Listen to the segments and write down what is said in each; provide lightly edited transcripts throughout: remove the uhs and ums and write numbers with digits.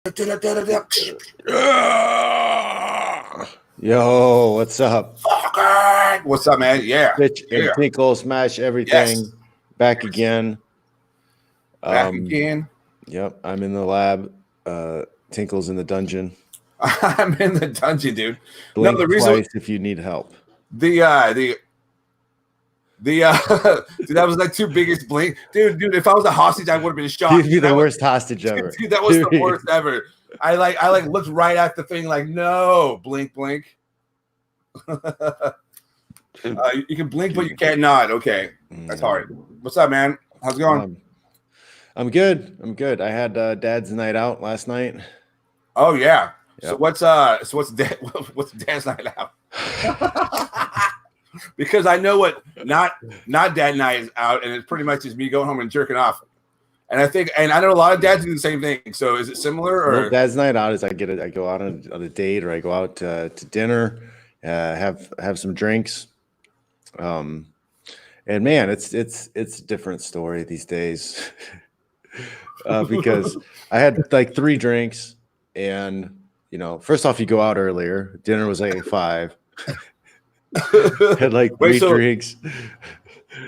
Yo, what's up? What's up, man? Yeah. Pitch and Tinkle, smash everything. Yes. Back again. Back again. Yep, I'm in the lab. Tinkle's in the dungeon. I'm in the dungeon, dude. Blink twice if you need help. Dude, that was like two biggest blink. Dude, if I was a hostage, I would have been shocked. You'd be the worst hostage ever. Dude, that was the worst ever. I looked right at the thing like, no, blink. You can blink, but you can't nod. Okay, that's hard. What's up, man? How's it going? I'm good. I had Dad's night out last night. Oh yeah. Yep. What's Dad's night out? Because I know what not Dad night is out, and it's pretty much just me going home and jerking off. And I know a lot of dads do the same thing. So is it similar? Or well, Dad's night out is I go out on a date, or I go out to dinner, have some drinks. And man, it's a different story these days. Because I had like 3 drinks, and first off, you go out earlier. Dinner was like 5. Had like 3 drinks.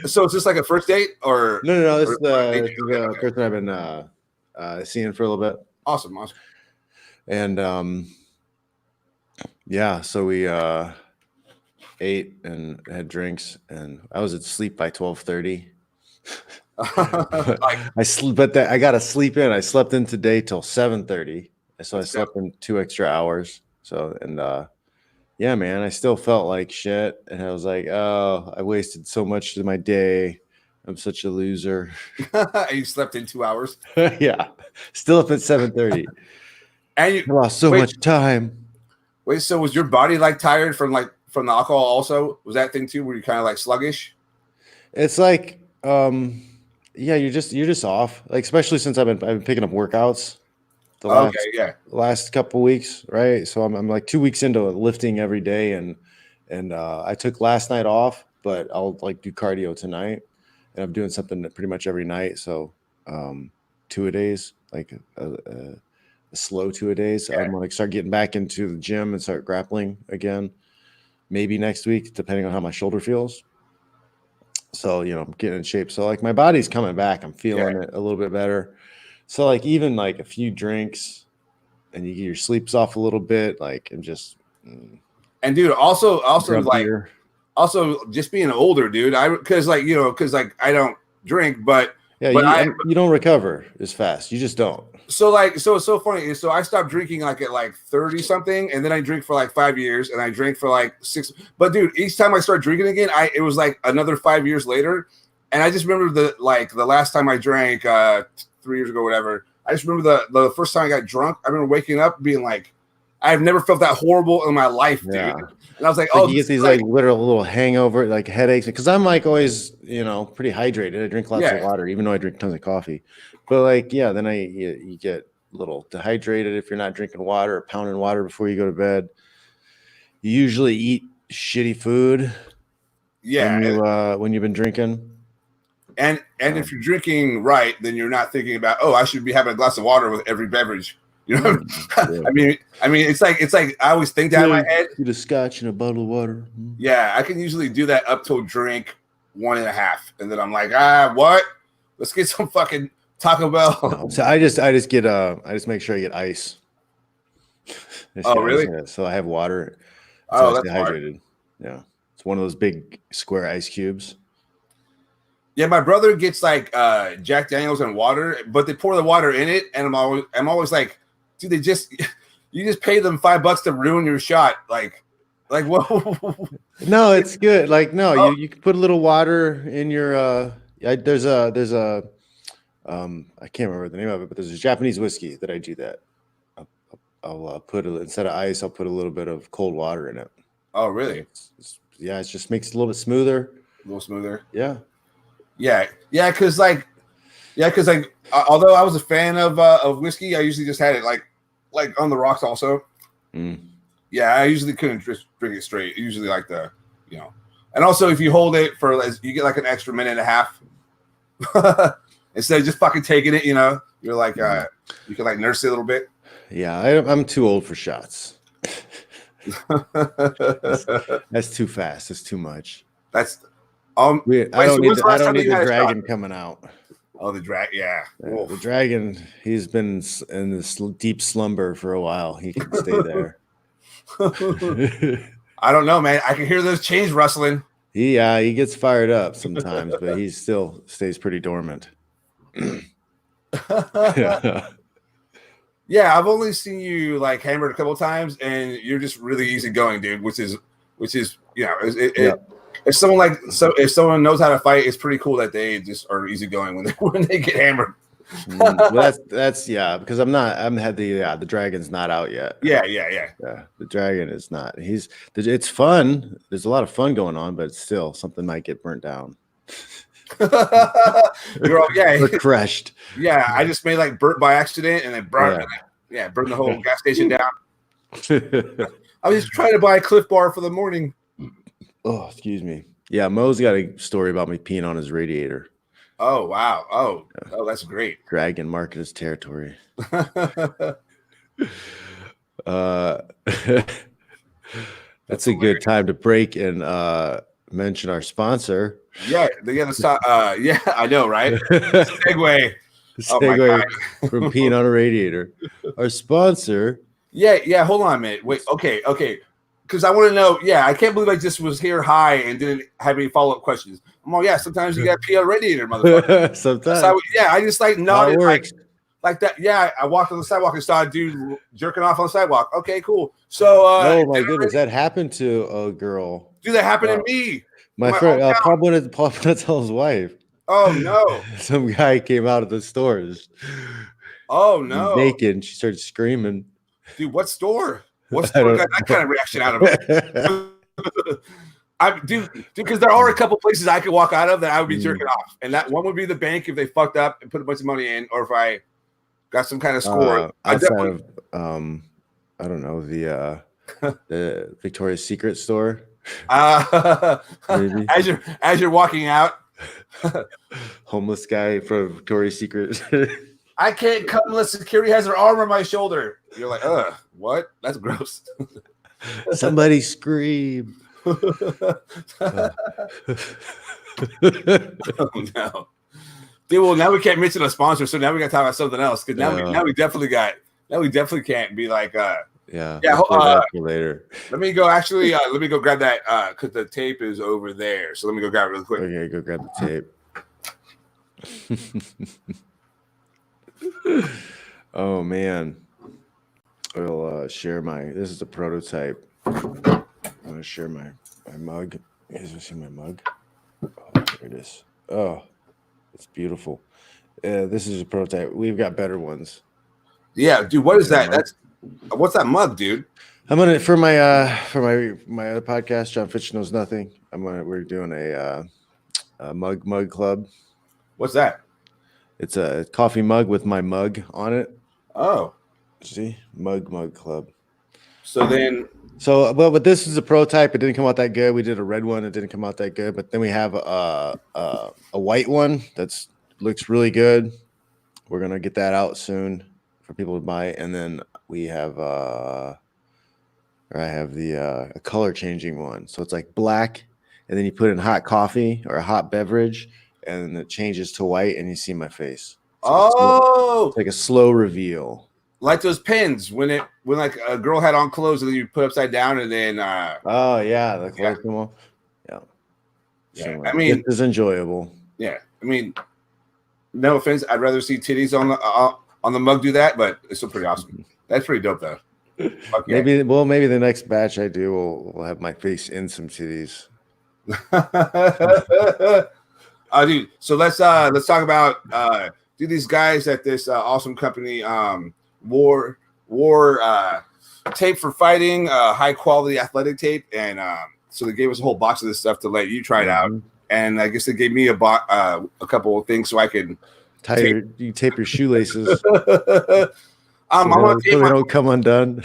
So is this like a first date or no? This is the person I've been seeing for a little bit. Awesome. And yeah, so we ate and had drinks, and I was asleep by 12:30. I got to sleep in. I slept in today till 7:30, so I slept in 2 extra hours. So yeah, man, I still felt like shit, and I was like, oh, I wasted so much of my day. I'm such a loser. You slept in 2 hours. Yeah, still up at 7:30, and you lost so much time. Wait, so was your body like tired from the alcohol? Also, was that thing too? Were you kind of like sluggish? It's like, yeah, you're just off. Like, especially since I've been picking up workouts the last couple of weeks, right? So I'm like 2 weeks into lifting every day, and I took last night off, but I'll like do cardio tonight, and I'm doing something pretty much every night. So 2-a-days, like a slow 2-a-days. So I'm gonna start getting back into the gym and start grappling again, maybe next week, depending on how my shoulder feels. So I'm getting in shape. So like my body's coming back. I'm feeling it a little bit better. So like even like a few drinks, and you get your sleeps off a little bit. Like I'm just. And dude, also just being older, dude. Because I don't drink, but you don't recover as fast. You just don't. So it's so funny. So I stopped drinking like at like 30 something, and then I drink for like 5 years, and I drank for like 6. But dude, each time I start drinking again, it was like another 5 years later. And I just remember the last time I drank 3 years ago, whatever. I just remember the first time I got drunk. I remember waking up being like, I've never felt that horrible in my life, dude. Yeah. And I was like, you get these like literal little hangover, like headaches, because I'm like always, pretty hydrated. I drink lots of water, even though I drink tons of coffee. But like, yeah, then you get a little dehydrated if you're not drinking water or pounding water before you go to bed. You usually eat shitty food. Yeah. When you've been drinking. And if you're drinking right, then you're not thinking about, oh, I should be having a glass of water with every beverage. Yeah. I mean, it's like I always think that in my head. Eat a scotch and a bottle of water. Yeah, I can usually do that up till drink 1.5, and then I'm like, what? Let's get some fucking Taco Bell. No, so I just make sure I get ice. Oh, really? So I have water. So that's dehydrated. Yeah, it's one of those big square ice cubes. Yeah, my brother gets like Jack Daniels and water, but they pour the water in it, and I'm always like, dude, you just pay them $5 to ruin your shot, like what? No, it's good. Like no, you can put a little water in your. There's a I can't remember the name of it, but there's a Japanese whiskey that I do that. I'll put instead of ice, I'll put a little bit of cold water in it. Oh, really? It just makes it a little bit smoother. A little smoother. Yeah. Yeah, because although I was a fan of whiskey, I usually just had it like on the rocks also. Yeah, I usually couldn't just drink it straight. Usually like and also if you hold it for, you get like an extra minute and a half instead of just fucking taking it. You're like you can like nurse it a little bit. Yeah, I'm too old for shots. that's too fast. That's too much. That's I don't need the dragon coming out. Oh, the dragon, yeah. The dragon, he's been in this deep slumber for a while. He can stay there. I don't know, man. I can hear those chains rustling. He gets fired up sometimes, but he still stays pretty dormant. Yeah, I've only seen you like hammered a couple times, and you're just really easygoing, dude. Which is if someone knows how to fight, it's pretty cool that they just are easygoing when they get hammered. Well, that's because the dragon's not out yet. Yeah. The dragon is not. It's fun. There's a lot of fun going on, but still something might get burnt down. We're crushed. Yeah, I just made like burnt by accident and then burned burned the whole gas station down. I was just trying to buy a Cliff Bar for the morning. Oh, excuse me. Yeah, Mo's got a story about me peeing on his radiator. Oh, wow. Oh, that's great. Dragon market his territory. That's a good time to break and mention our sponsor. Yeah, let's talk. Yeah, I know, right? Segue from peeing on a radiator. Our sponsor. Yeah. Hold on a minute. Wait. Okay. Because I want to know. Yeah, I can't believe I just was here high and didn't have any follow up questions. Sometimes you got to pee on a radiator, motherfucker. Sometimes. I just like nodded like that. Yeah, I walked on the sidewalk and saw a dude jerking off on the sidewalk. Okay, cool. So, oh my goodness, that happened to a girl. Dude, that happened to me. My friend, Paul Bonatello's wife. Oh no! Some guy came out of the stores. Oh no! Naked. And she started screaming. Dude, what store? What store got that kind of reaction out of it? Because there are a couple places I could walk out of that I would be jerking off, and that one would be the bank if they fucked up and put a bunch of money in, or if I got some kind of score. Outside of I don't know, the Victoria's Secret store. As you're walking out, homeless guy from Victoria's Secret. I can't come unless security has their arm on my shoulder. You're like, what? That's gross. Somebody scream. Oh no. Dude, well, now we can't mention a sponsor, so now we got to talk about something else. Because now we definitely can't be like later. Let me go grab that because the tape is over there. So let me go grab it real quick. Okay, go grab the tape. Oh man. I'll share this is a prototype. I'm gonna share my mug. You guys want to see my mug? Oh, there it is. Oh, it's beautiful. This is a prototype. We've got better ones. Yeah, dude, what is that? What's that mug, dude? I'm gonna for my other podcast, John Fitch Knows Nothing. We're doing a mug club. What's that? It's a coffee mug with my mug on it. Oh, see, mug club. But this is a prototype. It didn't come out that good. We did a red one. It didn't come out that good. But then we have a white one that looks really good. We're gonna get that out soon for people to buy. And then we have I have a color changing one. So it's like black, and then you put in hot coffee or a hot beverage, and it changes to white, and you see my face. It's like a slow reveal. Like those pins when like a girl had on clothes and then you put upside down and then the clothes come off. Yeah. So, I mean, this is enjoyable. Yeah. I mean, no offense, I'd rather see titties on the mug do that, but it's still pretty awesome. That's pretty dope though. Maybe the next batch I do will have my face in some titties. Dude, so let's talk about these guys at this awesome company wore tape for fighting, high quality athletic tape, and so they gave us a whole box of this stuff to let you try it out. And I guess they gave me a couple of things so I could tape your shoelaces. I'm gonna tape they don't come undone.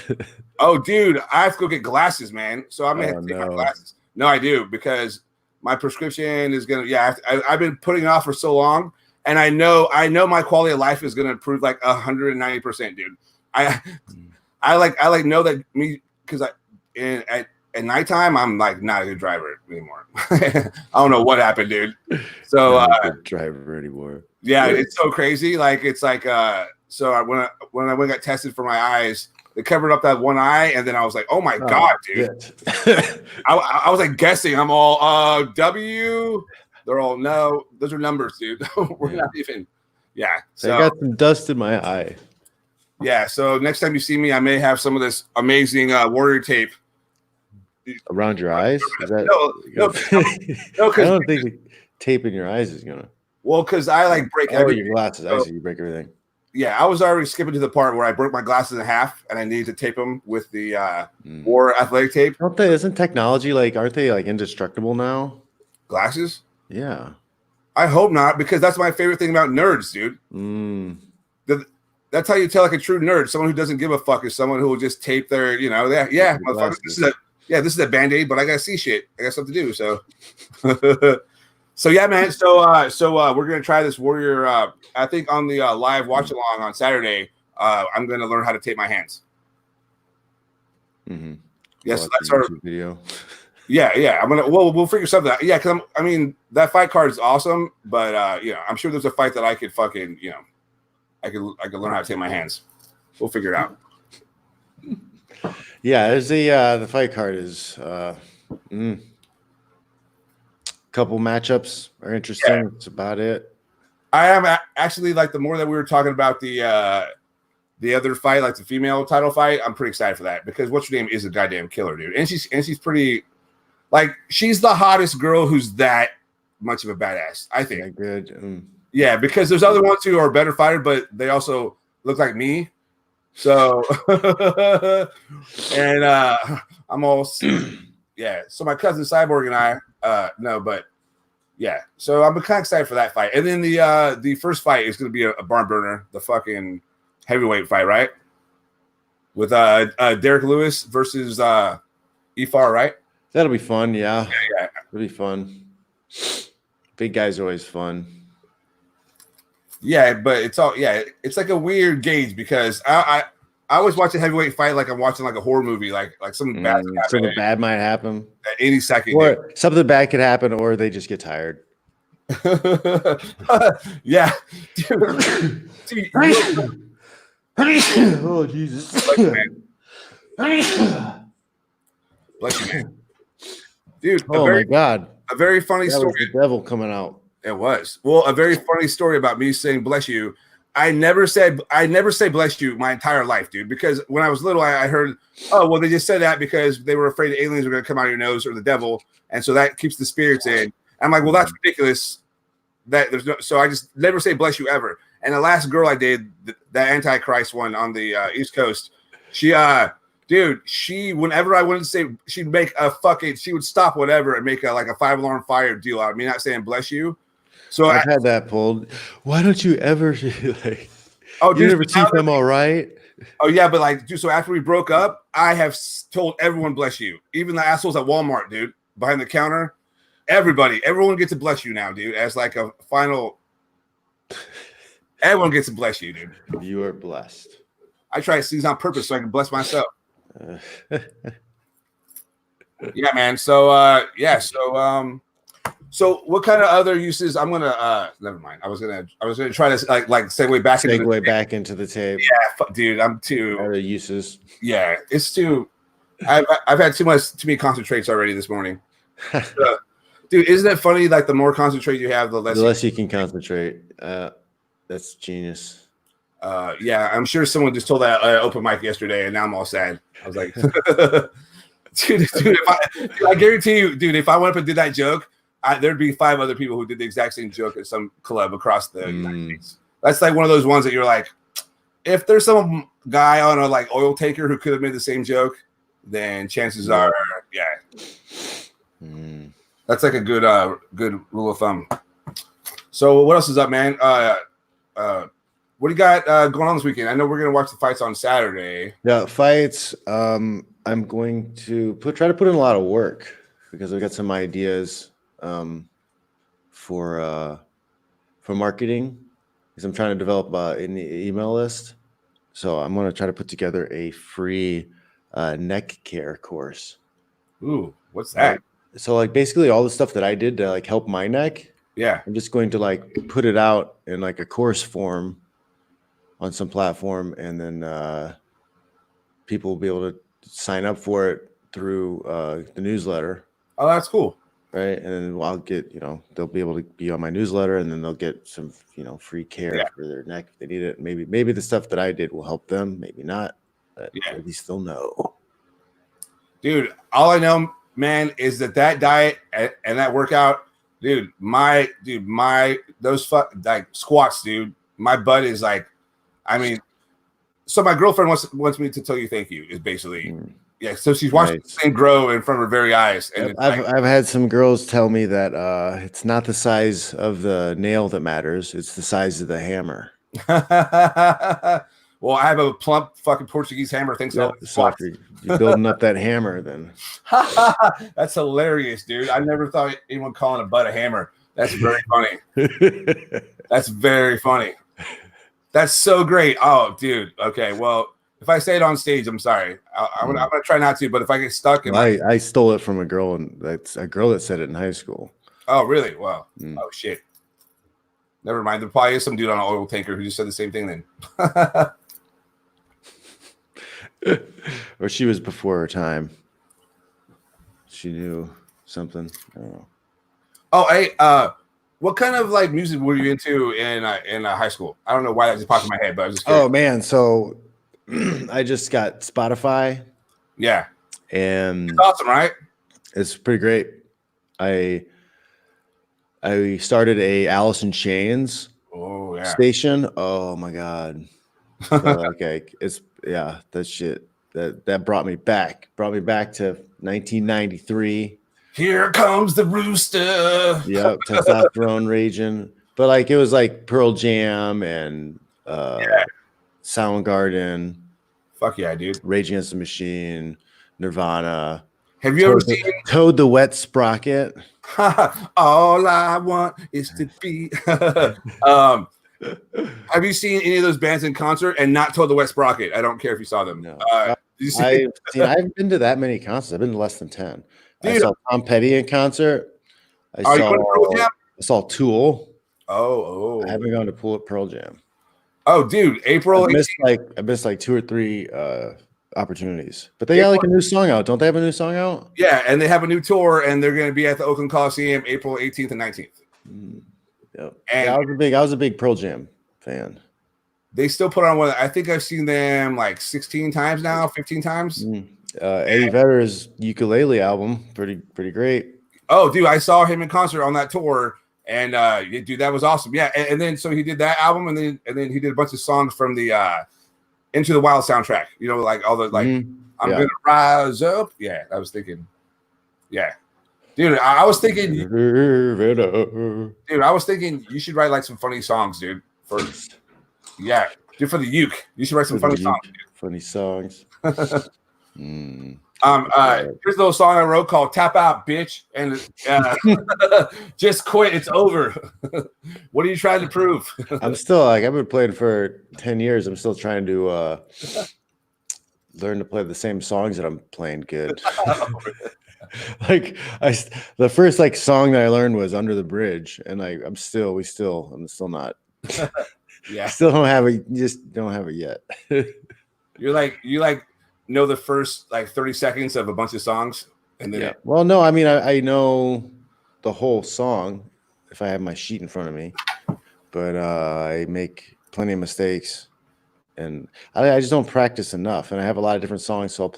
Oh, dude, I have to go get glasses, man. So I'm gonna have to take my glasses. No, I do, because my prescription is gonna. Yeah, I've been putting it off for so long. And I know my quality of life is going to improve like 190%, dude. I like know that me because at nighttime I'm like not a good driver anymore. I don't know what happened, dude. So not a good driver anymore. Yeah, it's so crazy. Like it's like so when I went got tested for my eyes, they covered up that one eye, and then I was like, oh my god, dude. I was like guessing. I'm all W. They're all no. Those are numbers, dude. We're not even. Yeah. So I got some dust in my eye. Yeah. So next time you see me, I may have some of this amazing warrior tape around your eyes. Is that, no, I don't think tape in your eyes is gonna. Well, because I like break everything. Your glasses. So, I see you break everything. Yeah, I was already skipping to the part where I broke my glasses in half, and I needed to tape them with the War athletic tape. Isn't technology aren't they like indestructible now? Glasses? Yeah. I hope not, because that's my favorite thing about nerds, dude. That's how you tell like a true nerd. Someone who doesn't give a fuck is someone who will just tape their, this is a Band-Aid, but I gotta see shit. I got stuff to do. So so yeah, man. So we're gonna try this Warrior. I think on the live watch along on Saturday, I'm gonna learn how to tape my hands. Mm-hmm. Yes, so that's our video. Yeah. We'll figure something out. Yeah, because I mean that fight card is awesome, but I'm sure there's a fight that I could fucking I could learn how to take my hands. We'll figure it out. Yeah, there's the fight card is couple matchups are interesting. Yeah. That's about it. I am actually like the more that we were talking about the other fight, like the female title fight, I'm pretty excited for that because what's her name is a goddamn killer, dude. And she's pretty like she's the hottest girl who's that much of a badass, I think. Yeah, good. Yeah, because there's other ones who are better fighters, but they also look like me. So and I'm all yeah. So my cousin Cyborg and I no, but yeah. So I'm kind of excited for that fight. And then the first fight is going to be a barn burner, the fucking heavyweight fight, right? With Derek Lewis versus Ifar, right? That'll be fun. Yeah. It'll be fun. Big guys are always fun. Yeah, but it's like a weird gauge because I always watch a heavyweight fight like I'm watching like a horror movie, like something bad. Something bad might happen at any second, or something bad could happen, or they just get tired. Yeah, dude. Oh Jesus! Bless you, man. Dude. Oh my God! A very funny story. Was the devil coming out. It was. Well, a very funny story about me saying bless you. I never say bless you my entire life, dude, because when I was little, I heard, oh, well, they just said that because they were afraid aliens were going to come out of your nose or the devil. And so that keeps the spirits in. I'm like, well, that's ridiculous. So I just never say bless you ever. And the last girl I did, that Antichrist one on the East Coast, she, whenever I wanted to say, she'd make she would stop whatever and make a 5-alarm fire deal out of me not saying bless you. So I've had that pulled. Why don't you ever like? Oh, you never see them all right? Oh yeah, but dude. So after we broke up, I have told everyone bless you, even the assholes at Walmart, dude, behind the counter. Everyone gets to bless you now, dude. As like a final, everyone gets to bless you, dude. You are blessed. I try to sneeze on purpose so I can bless myself. Yeah, man. So So what kind of other uses? I'm gonna never mind. I was gonna try to like segue back into the tape. Yeah, dude, I'm too other uses. Yeah, it's too. I've had too many concentrates already this morning. Dude, isn't it funny? Like the more concentrate you have, the less you can concentrate. That's genius. Yeah, I'm sure someone just told that open mic yesterday, and now I'm all sad. I was like, dude, I guarantee you, dude, if I went up and did that joke. There'd be 5 other people who did the exact same joke at some club across the United States. That's like one of those ones that you're like, if there's some guy on a oil taker who could have made the same joke, then chances are, that's like a good rule of thumb. So what else is up, man? What do you got going on this weekend? I know we're gonna watch the fights on Saturday. Yeah, fights. I'm going to try to put in a lot of work because I've got some ideas. For marketing, because I'm trying to develop an email list. So I'm going to try to put together a free neck care course. Ooh, what's that? So like basically all the stuff that I did to like help my neck. Yeah. I'm just going to like put it out in like a course form on some platform, and then people will be able to sign up for it through the newsletter. Oh, that's cool. Right. And then I'll get, they'll be able to be on my newsletter, and then they'll get some, free care for their neck if they need it. Maybe the stuff that I did will help them, maybe not. But at least they'll know. Dude, all I know, man, is that diet and that workout, dude, those like squats, dude, my butt is like, I mean, so my girlfriend wants me to tell you thank you is basically, so she's watching the thing grow in front of her very eyes. And I've had some girls tell me that it's not the size of the nail that matters, it's the size of the hammer. Well, I have a plump fucking Portuguese hammer. Thanks so if you're building up that hammer, then that's hilarious, dude. I never thought anyone calling a butt a hammer. That's very funny. That's very funny. That's so great. Oh, dude. Okay, well, if I say it on stage, I'm sorry. I'm gonna try not to. But if I get stuck, I stole it from a girl, and that's a girl that said it in high school. Oh, really? Wow. Oh shit. Never mind. There probably is some dude on an oil tanker who just said the same thing then. Or she was before her time. She knew something. I don't know. Oh, hey, what kind of like music were you into in high school? I don't know why that just popped in my head, but I was just curious. Oh man, so I just got Spotify. Yeah, and it's awesome, right? It's pretty great. I started a Alice in Chains station. Oh my god. Okay, that shit that brought me back to 1993. Here comes the rooster. Yep, testosterone raging. But like it was like Pearl Jam and Soundgarden. Fuck yeah, dude. Rage Against the Machine, Nirvana. Have you ever seen Toad the Wet Sprocket? All I want is to be. Have you seen any of those bands in concert and not Toad the Wet Sprocket? I don't care if you saw them. No. I haven't been to that many concerts. I've been to less than 10. Dude, I saw Tom Petty in concert. I saw Tool. Oh. I haven't gone to Pearl Jam. Oh, dude, April. I missed like 2 or 3 opportunities. But they got like a new song out. Don't they have a new song out? Yeah, and they have a new tour, and they're going to be at the Oakland Coliseum April 18th and 19th. Yep. And I was a big Pearl Jam fan. They still put on one. I think I've seen them like 16 times now, 15 times. Eddie Vedder's Ukulele album, pretty great. Oh, dude, I saw him in concert on that tour, and dude, that was awesome. Yeah, and then so he did that album, and then he did a bunch of songs from the Into the Wild soundtrack. You know, like all the like I'm gonna rise up. Yeah, I was thinking. Yeah. Dude, I was thinking you should write like some funny songs, dude. For the uke. You should write some funny songs, dude. Funny songs. Here's a little song I wrote called "Tap Out, Bitch," and just quit. It's over. What are you trying to prove? I'm still like I've been playing for 10 years. I'm still trying to learn to play the same songs that I'm playing good. Like the first like song that I learned was Under the Bridge, and like I'm still not. Yeah, still don't have it. You just don't have it yet. you know the first like 30 seconds of a bunch of songs, and then well, no, I mean I know the whole song if I have my sheet in front of me, but I make plenty of mistakes, and I just don't practice enough. And I have a lot of different songs, so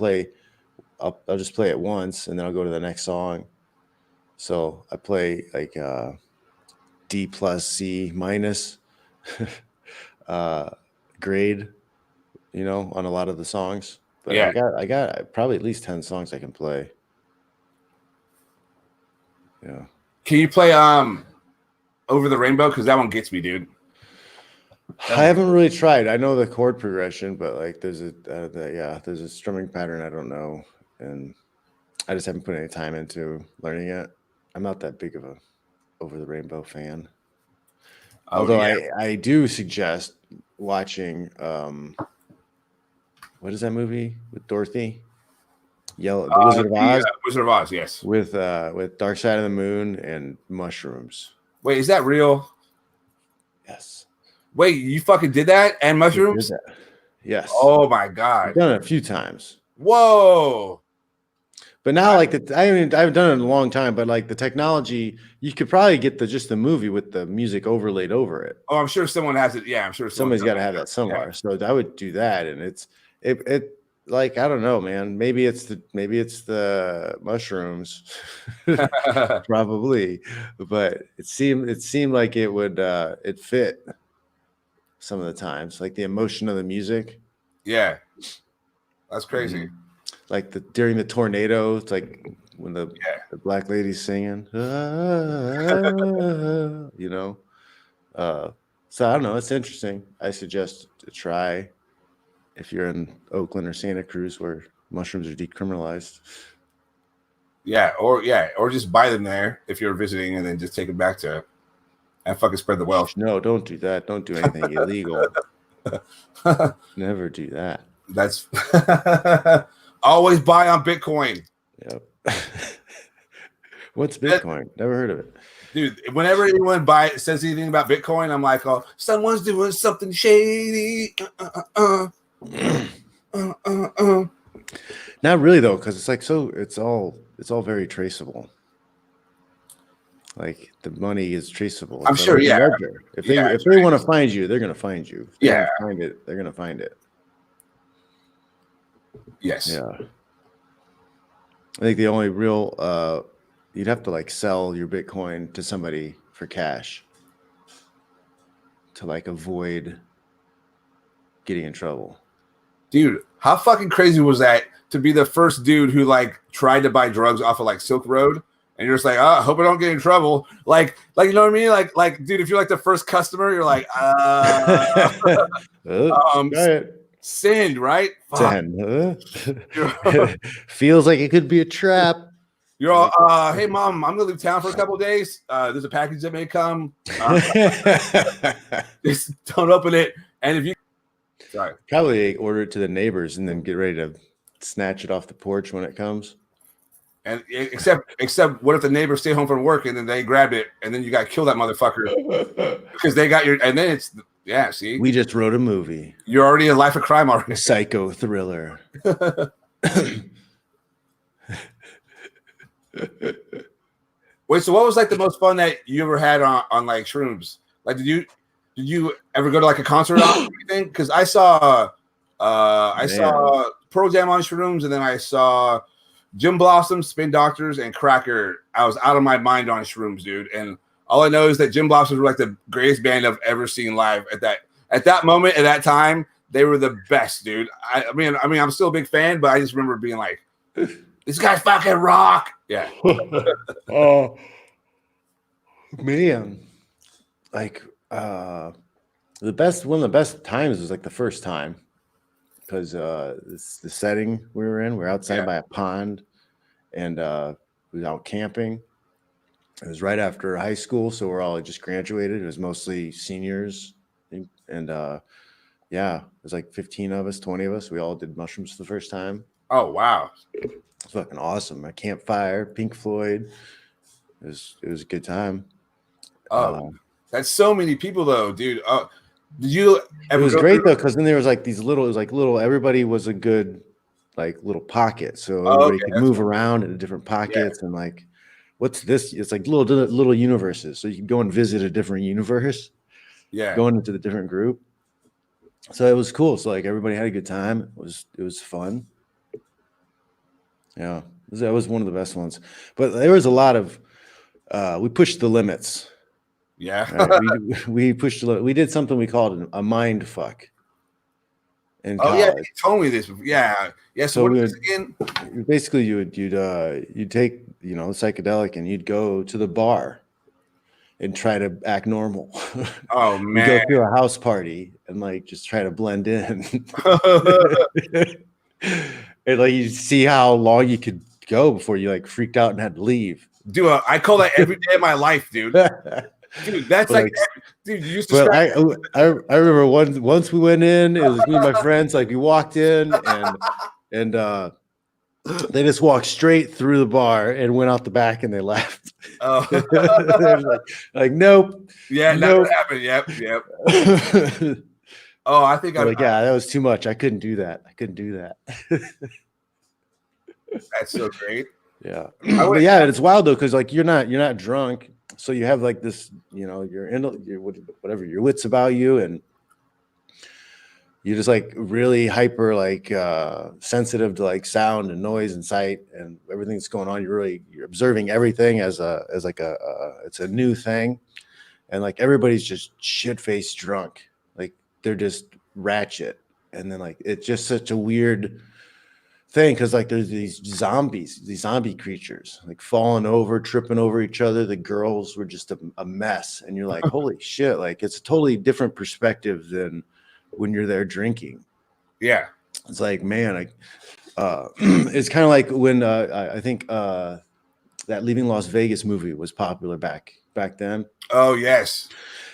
I'll just play it once, and then I'll go to the next song. So I play like D plus C minus grade, on a lot of the songs. But I got probably at least 10 songs I can play. Yeah. Can you play Over the Rainbow? Because that one gets me, dude. I haven't really tried. I know the chord progression, but like there's a strumming pattern I don't know. And I just haven't put any time into learning it. I'm not that big of a Over the Rainbow fan. Although I do suggest watching what is that movie with Dorothy? The Wizard of Oz. Wizard of Oz, yes. With Dark Side of the Moon and mushrooms. Wait, is that real? Yes. Wait, you fucking did that and mushrooms? Yes. Oh my god. I've done it a few times. Whoa. But now, like I haven't done it in a long time. But like the technology, you could probably get the movie with the music overlaid over it. Oh, I'm sure someone has it. Yeah, I'm sure somebody's got to have that somewhere. Yeah. So I would do that, and it like I don't know, man. Maybe it's the mushrooms, probably. But it seemed like it would it fit some of the times, like the emotion of the music. Yeah, that's crazy. Mm-hmm. Like during the tornado, it's like when the black lady's singing, you know. So I don't know. It's interesting. I suggest to try if you're in Oakland or Santa Cruz where mushrooms are decriminalized. Yeah, or just buy them there if you're visiting, and then just take them back to and fucking spread the wealth. No, don't do that. Don't do anything illegal. Never do that. That's always buy on Bitcoin. Yep. What's Bitcoin? Never heard of it. Dude, whenever anyone says anything about Bitcoin, I'm like, oh, someone's doing something shady. Not really though, because it's like it's all very traceable. Like the money is traceable. I'm sure, yeah. If they want to find you, they're gonna find you. If they find it, they're gonna find it. Yes. Yeah. I think the only real you'd have to like sell your Bitcoin to somebody for cash to like avoid getting in trouble. Dude, how fucking crazy was that to be the first dude who like tried to buy drugs off of like Silk Road? And you're just like, I hope I don't get in trouble. Like, you know what I mean? Like, dude, if you're like the first customer, you're like, send, right? Send. Feels like it could be a trap. You're all, hey, mom, I'm gonna leave town for a couple of days. There's a package that may come. Just don't open it. And if you, sorry, probably order it to the neighbors and then get ready to snatch it off the porch when it comes. And except what if the neighbors stay home from work and then they grabbed it and then you got to kill that motherfucker because they got and then it's see, we just wrote a movie. You're already in Life of Crime already. Psycho thriller. Wait, so what was like the most fun that you ever had on like shrooms? Like, did you ever go to like a concert or anything? Because I saw Pearl Jam on shrooms, and then I saw Jim Blossom, Spin Doctors, and Cracker. I was out of my mind on shrooms, dude. And all I know is that Jim Blossoms were like the greatest band I've ever seen live. At that moment, at that time, they were the best, dude. I mean, I'm still a big fan, but I just remember being like, "This guy's fucking rock." Yeah. Oh man, like one of the best times was like the first time. Because the setting we were in, we're outside by a pond, and we were out camping. It was right after high school, so we're all just graduated. It was mostly seniors, and it was like 15 of us, 20 of us. We all did mushrooms for the first time. Oh wow, it's fucking awesome! A campfire, Pink Floyd. It was a good time. Oh, that's so many people though, dude. Did you ever? It was great though, because then there was like these little. It was like little. Everybody was a good, like little pocket, so everybody could move around in different pockets and like, what's this? It's like little universes, so you can go and visit a different universe. Yeah, going into the different group. So it was cool. So like everybody had a good time. It was fun. Yeah, that was one of the best ones. But there was a lot of. We pushed the limits. Yeah, right? we pushed. We did something we called a mind fuck. In college. Yeah, you told me this. Yeah. So what is this again? Basically, you'd take psychedelic and you'd go to the bar and try to act normal. Oh man, you go to a house party and like just try to blend in. And like you see how long you could go before you like freaked out and had to leave. Dude, I call that every day of my life, dude. Dude, that's like, dude, you used to. But I remember once we went in, it was me and my friends. Like we walked in and they just walked straight through the bar and went out the back and they left. Oh, like nope. Yeah, nope. Never happened. Yep. Oh, I think I'm like, yeah, that was too much. I couldn't do that. That's so great. Yeah. But yeah, it's wild though, because like you're not drunk. So you have like this, you're in whatever your wits about you, and you're just like really hyper, like sensitive to like sound and noise and sight and everything that's going on. You're observing everything as it's a new thing, and like everybody's just shit-faced drunk, like they're just ratchet, and then like it's just such a weird thing because like there's these zombie creatures like falling over, tripping over each other. The girls were just a mess, and you're like, holy shit, like it's a totally different perspective than when you're there drinking. Yeah, it's like, man, it's kind of like when I think that Leaving Las Vegas movie was popular back then. Oh yes.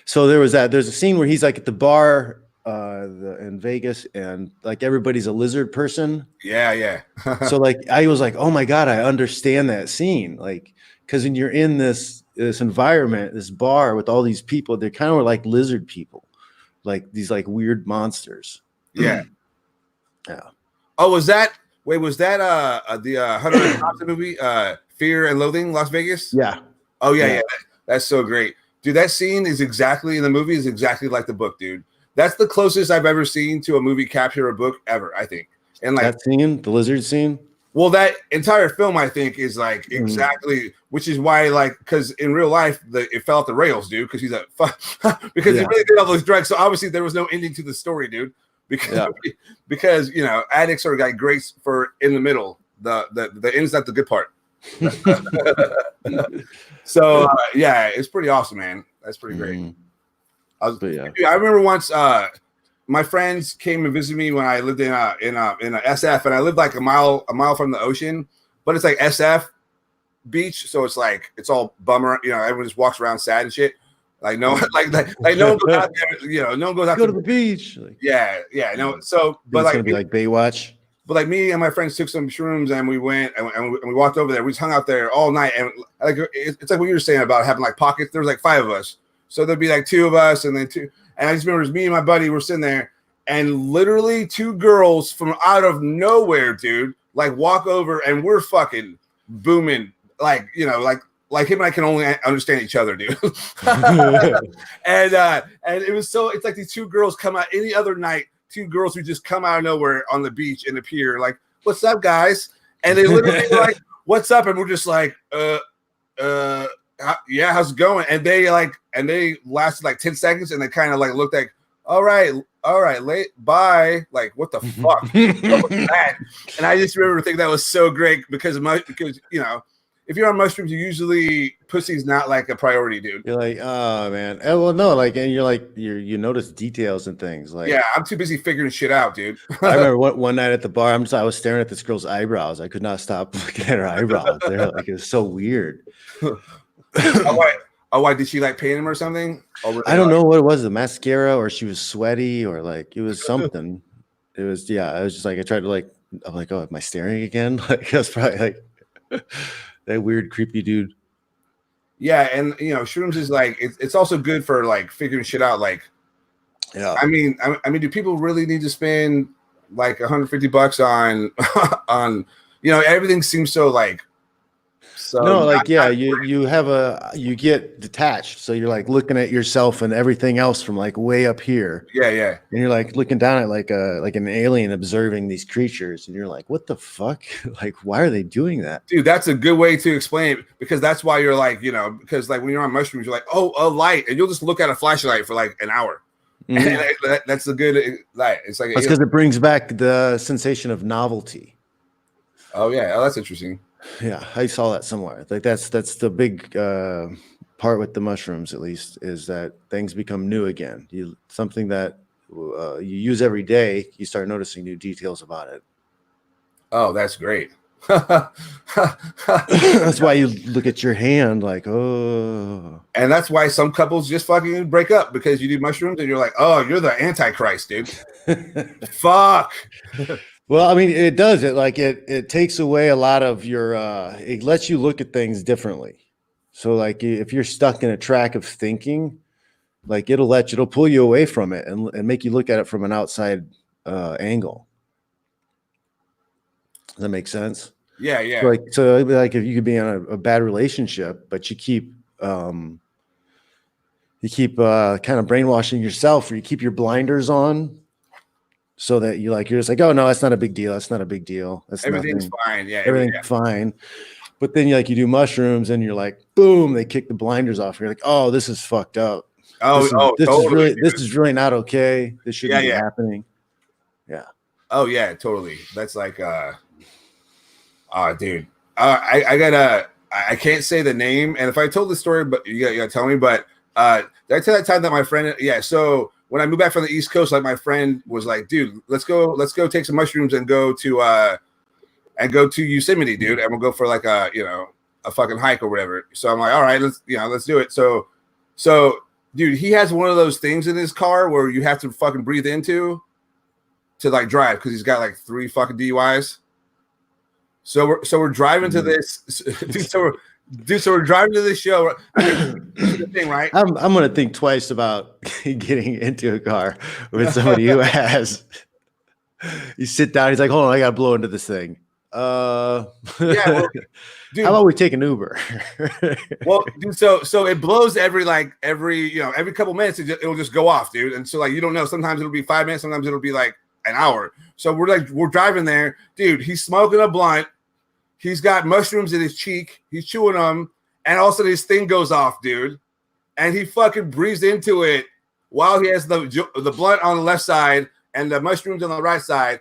So there's a scene where he's like at the bar in Vegas, and like everybody's a lizard person. Yeah. So like I was like, oh my god, I understand that scene, like because when you're in this environment, this bar with all these people, they're kind of like lizard people, like these like weird monsters. Yeah. Yeah. Oh, was that the Hunter Thompson movie, Fear and Loathing Las Vegas? Yeah. Oh yeah. That's so great, dude. That scene is exactly in the movie is exactly like the book, dude. That's the closest I've ever seen to a movie capture a book ever, I think. And like that scene, the lizard scene. Well, that entire film, I think, is like exactly, which is why, like, because in real life, it fell off the rails, dude. Because he's a because he really did all those drugs. So obviously, there was no ending to the story, dude. Because addicts are like great for in the middle. The end's not the good part. So yeah, it's pretty awesome, man. That's pretty great. I remember once my friends came and visited me when I lived in a SF, and I lived like a mile from the ocean, but it's like SF beach, so it's like it's all bummer, everyone just walks around sad and shit. Like no, like no one goes out there, no one goes out to the beach. Like, yeah, no. So, but it's like gonna be like Baywatch. But like me and my friends took some shrooms and we went and we walked over there. We just hung out there all night, and like it's like what you were saying about having like pockets. There was like 5 of us, so there'd be like 2 of us and then 2. And I just remember it was me and my buddy were sitting there, and literally 2 girls from out of nowhere, dude, like walk over and we're fucking booming, like like him and I can only understand each other, dude. And it was it's like these 2 girls come out any other night. 2 girls who just come out of nowhere on the beach in the pier, like, "What's up, guys?" And they literally were like, "What's up?" And we're just like, yeah, how's it going? And they lasted like 10 seconds, and they kind of like looked like, all right, late, bye. Like, what the fuck? What was that? And I just remember thinking that was so great because if you're on mushrooms, usually pussy's not like a priority, dude. You're like, oh man. Well, no, like, and you're like, you notice details and things. Like, yeah, I'm too busy figuring shit out, dude. I remember one night at the bar, I was staring at this girl's eyebrows. I could not stop looking at her eyebrows. They're like, it was so weird. Why did she like paint him or something? I don't know what it was, the mascara, or she was sweaty, or like it was something. It was, I was just like, I tried to like, I'm like, oh, am I staring again? Like that's probably like that weird, creepy dude. Yeah, and shrooms is like it's also good for like figuring shit out. Like, yeah, I mean, do people really need to spend like $150 on everything seems so like. So no, like you get detached, so you're like looking at yourself and everything else from like way up here. Yeah, and you're like looking down at like an alien observing these creatures, and you're like, what the fuck? Like, why are they doing that? Dude, that's a good way to explain it, because that's why you're like, because like when you're on mushrooms, you're like, oh, a light, and you'll just look at a flashlight for like an hour. And that's a good light. It's like that's because it brings back the sensation of novelty. Oh yeah, that's interesting. Yeah, I saw that somewhere. Like that's the big part with the mushrooms, at least, is that things become new again. Something that you use every day, you start noticing new details about it. Oh, that's great. That's why you look at your hand like, oh. And that's why some couples just fucking break up, because you do mushrooms and you're like, oh, you're the Antichrist, dude. Fuck. Well, I mean, it does. It takes away a lot of your. It lets you look at things differently. So, like, if you're stuck in a track of thinking, like it'll pull you away from it and make you look at it from an outside angle. Does that make sense? Yeah, yeah. So like if you could be in a bad relationship, but you keep kind of brainwashing yourself, or you keep your blinders on, so that you're just like, oh no, that's not a big deal. That's not a big deal. That's everything's fine. Yeah, everything's fine. But then you do mushrooms, and you're like, boom, they kick the blinders off. You're like, oh, this is fucked up. This is really not okay. This shouldn't be happening. Yeah. Oh yeah, totally. That's like, dude. I can't say the name, and if I told the story, but you gotta tell me. But did I tell that time that my friend? Yeah. So when I moved back from the East Coast, like my friend was like, dude, let's go take some mushrooms and go to Yosemite, dude, and we'll go for like a fucking hike or whatever. So I'm like, all right, let's do it. So, dude, he has one of those things in his car where you have to fucking breathe into to like drive, because he's got like 3 fucking DUIs. So we're driving to this, dude. So we're driving to this show. I mean, the thing, right? I'm gonna think twice about getting into a car with somebody who has. You sit down. He's like, "Hold on, I gotta blow into this thing." Yeah. Well, dude, how about we take an Uber? Well, dude, so it blows every couple minutes. It'll just go off, dude. And so like you don't know. Sometimes it'll be 5 minutes. Sometimes it'll be like an hour. So we're driving there, dude. He's smoking a blunt. He's got mushrooms in his cheek. He's chewing them, and all of a sudden his thing goes off, dude. And he fucking breathes into it while he has the blunt on the left side and the mushrooms on the right side,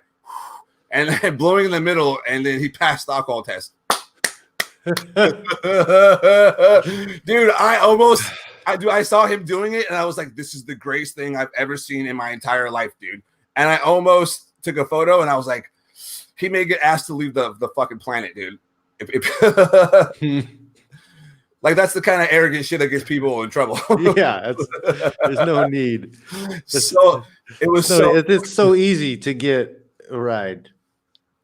and then blowing in the middle. And then he passed the alcohol test. Dude, I saw him doing it, and I was like, this is the greatest thing I've ever seen in my entire life, dude. And I almost took a photo, and I was like, he may get asked to leave the fucking planet, dude. Like, that's the kind of arrogant shit that gets people in trouble. Yeah, there's no need. It's so easy to get a ride.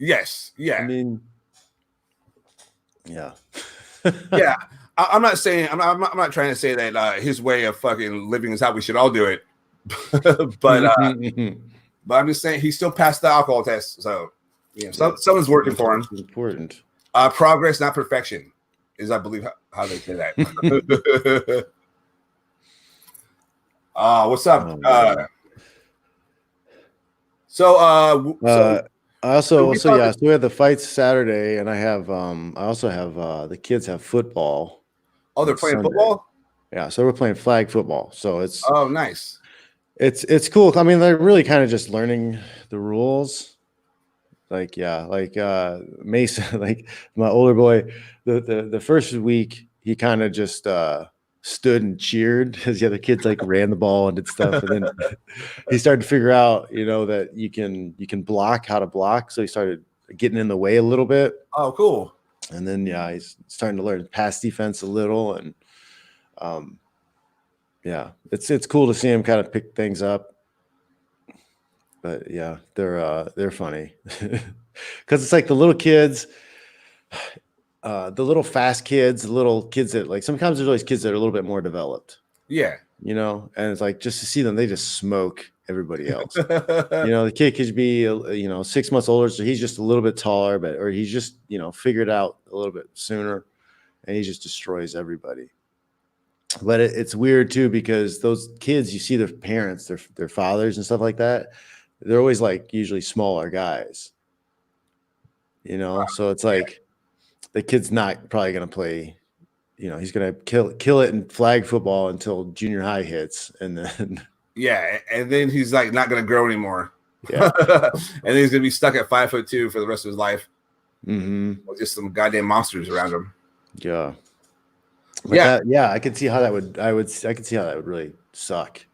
Yes. Yeah. I mean, yeah. Yeah. I'm not saying I'm not trying to say that his way of fucking living is how we should all do it. But I'm just saying he still passed the alcohol test. So someone's working for him. It's important. Progress, not perfection, is I believe how they say that. What's up? So we have the fights Saturday, and I also have the kids have football. Oh, they're playing football? Yeah, so we're playing flag football. So it's nice. It's cool. I mean, they're really kind of just learning the rules. Mason, like my older boy, the first week he kind of just stood and cheered as the other kids like ran the ball and did stuff, and then he started to figure out that you can block, how to block, so he started getting in the way a little bit. Oh, cool. And then he's starting to learn pass defense a little, and it's cool to see him kind of pick things up. But yeah, they're funny because it's like the little kids, the little fast kids, the little kids that like sometimes there's always kids that are a little bit more developed. Yeah, and it's like just to see them, they just smoke everybody else. The kid could be 6 months older, so he's just a little bit taller, or he's just figured out a little bit sooner, and he just destroys everybody. But it's weird too, because those kids, you see their parents, their fathers and stuff like that. They're always like usually smaller guys, so it's like the kid's not probably going to play, he's going to kill it in flag football until junior high hits. And then, and then he's like not going to grow anymore. Yeah. And then he's going to be stuck at 5'2" for the rest of his life. Mm-hmm. With just some goddamn monsters around him. Yeah. But I could see how that would, I could see how that would really suck.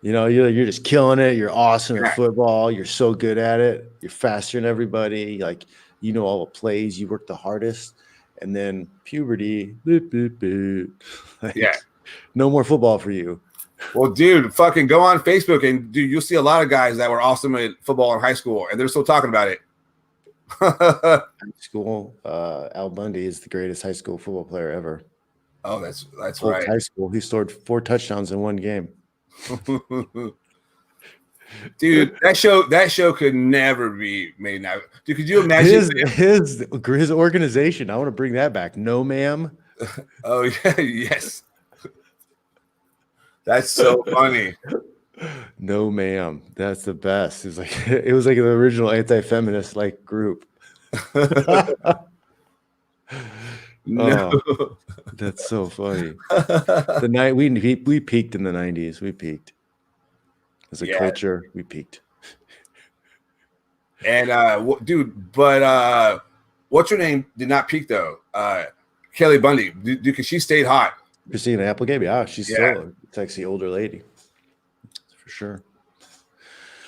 You're just killing it. You're awesome at football. You're so good at it. You're faster than everybody. Like You know all the plays. You work the hardest, and then puberty. Boop, boop, boop. Like, yeah. No more football for you. Well, dude, fucking go on Facebook and dude, you'll see a lot of guys that were awesome at football in high school, and they're still talking about it. High school, Al Bundy is the greatest high school football player ever. Oh, that's right. High school, he scored 4 touchdowns in one game. Dude, that show could never be made now. Dude, could you imagine his organization? I want to bring that back. No, ma'am. Oh yeah, yes. That's so funny. No, ma'am. That's the best. It was like an original anti-feminist like group. No. Oh, that's so funny. The night we peaked in the 90s. We peaked as a culture. We peaked. And dude, but what's her name did not peak though? Kelly Bundy, dude, because she stayed hot. Christina Applegate, yeah, she's still a sexy older lady. For sure.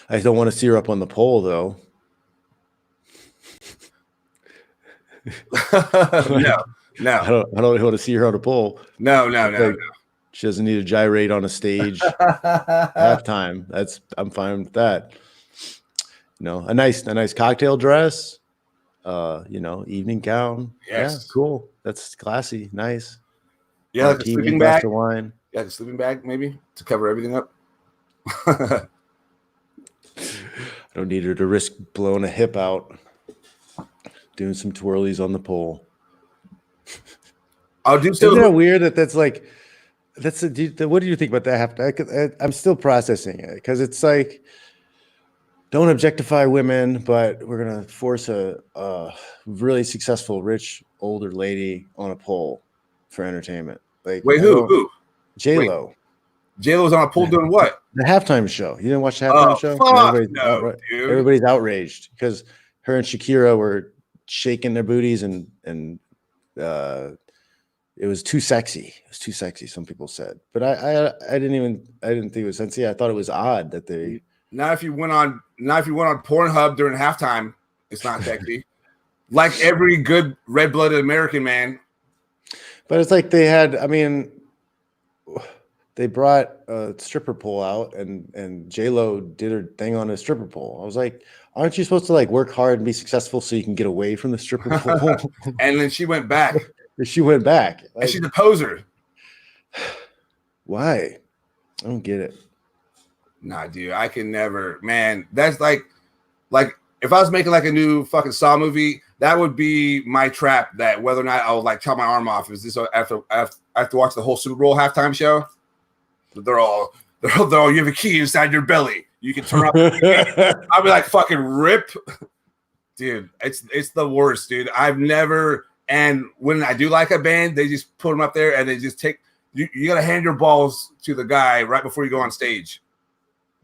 I don't want to see her up on the pole though. No. I don't want to see her on a pole. No. She doesn't need to gyrate on a stage halftime. I'm fine with that. You know, a nice cocktail dress, evening gown. Yes. Yeah, cool. That's classy, nice. Yeah, like a sleeping bag. Of wine. Yeah, the sleeping bag maybe to cover everything up. I don't need her to risk blowing a hip out, doing some twirlies on the pole. I'll do so. Isn't that weird that's like, what do you think about that? I'm still processing it because it's like, don't objectify women, but we're going to force a really successful, rich, older lady on a pole for entertainment. Like, wait, who? J-Lo. J-Lo's on a pole doing what? The halftime show. You didn't watch the halftime show? Everybody's outraged because her and Shakira were shaking their booties and it was too sexy. It was too sexy, some people said. But I didn't think it was sexy. I thought it was odd that they Now if you went on Pornhub during halftime, it's not sexy. Like every good red-blooded American man. But it's like they brought a stripper pole out and J-Lo did her thing on a stripper pole. I was like, aren't you supposed to like work hard and be successful so you can get away from the stripper pole? And then she went back. She went back. Like, and she's a poser. Why? I don't get it. Nah, dude, I can never, man. That's like if I was making like a new fucking Saw movie, that would be my trap. That whether or not I would like chop my arm off is this after I have to watch the whole Super Bowl halftime show. They're all you have a key inside your belly. You can turn up. I'll be like fucking rip, dude. It's the worst, dude. I've never. And when I do like a band, they just put them up there and they just take you got to hand your balls to the guy right before you go on stage.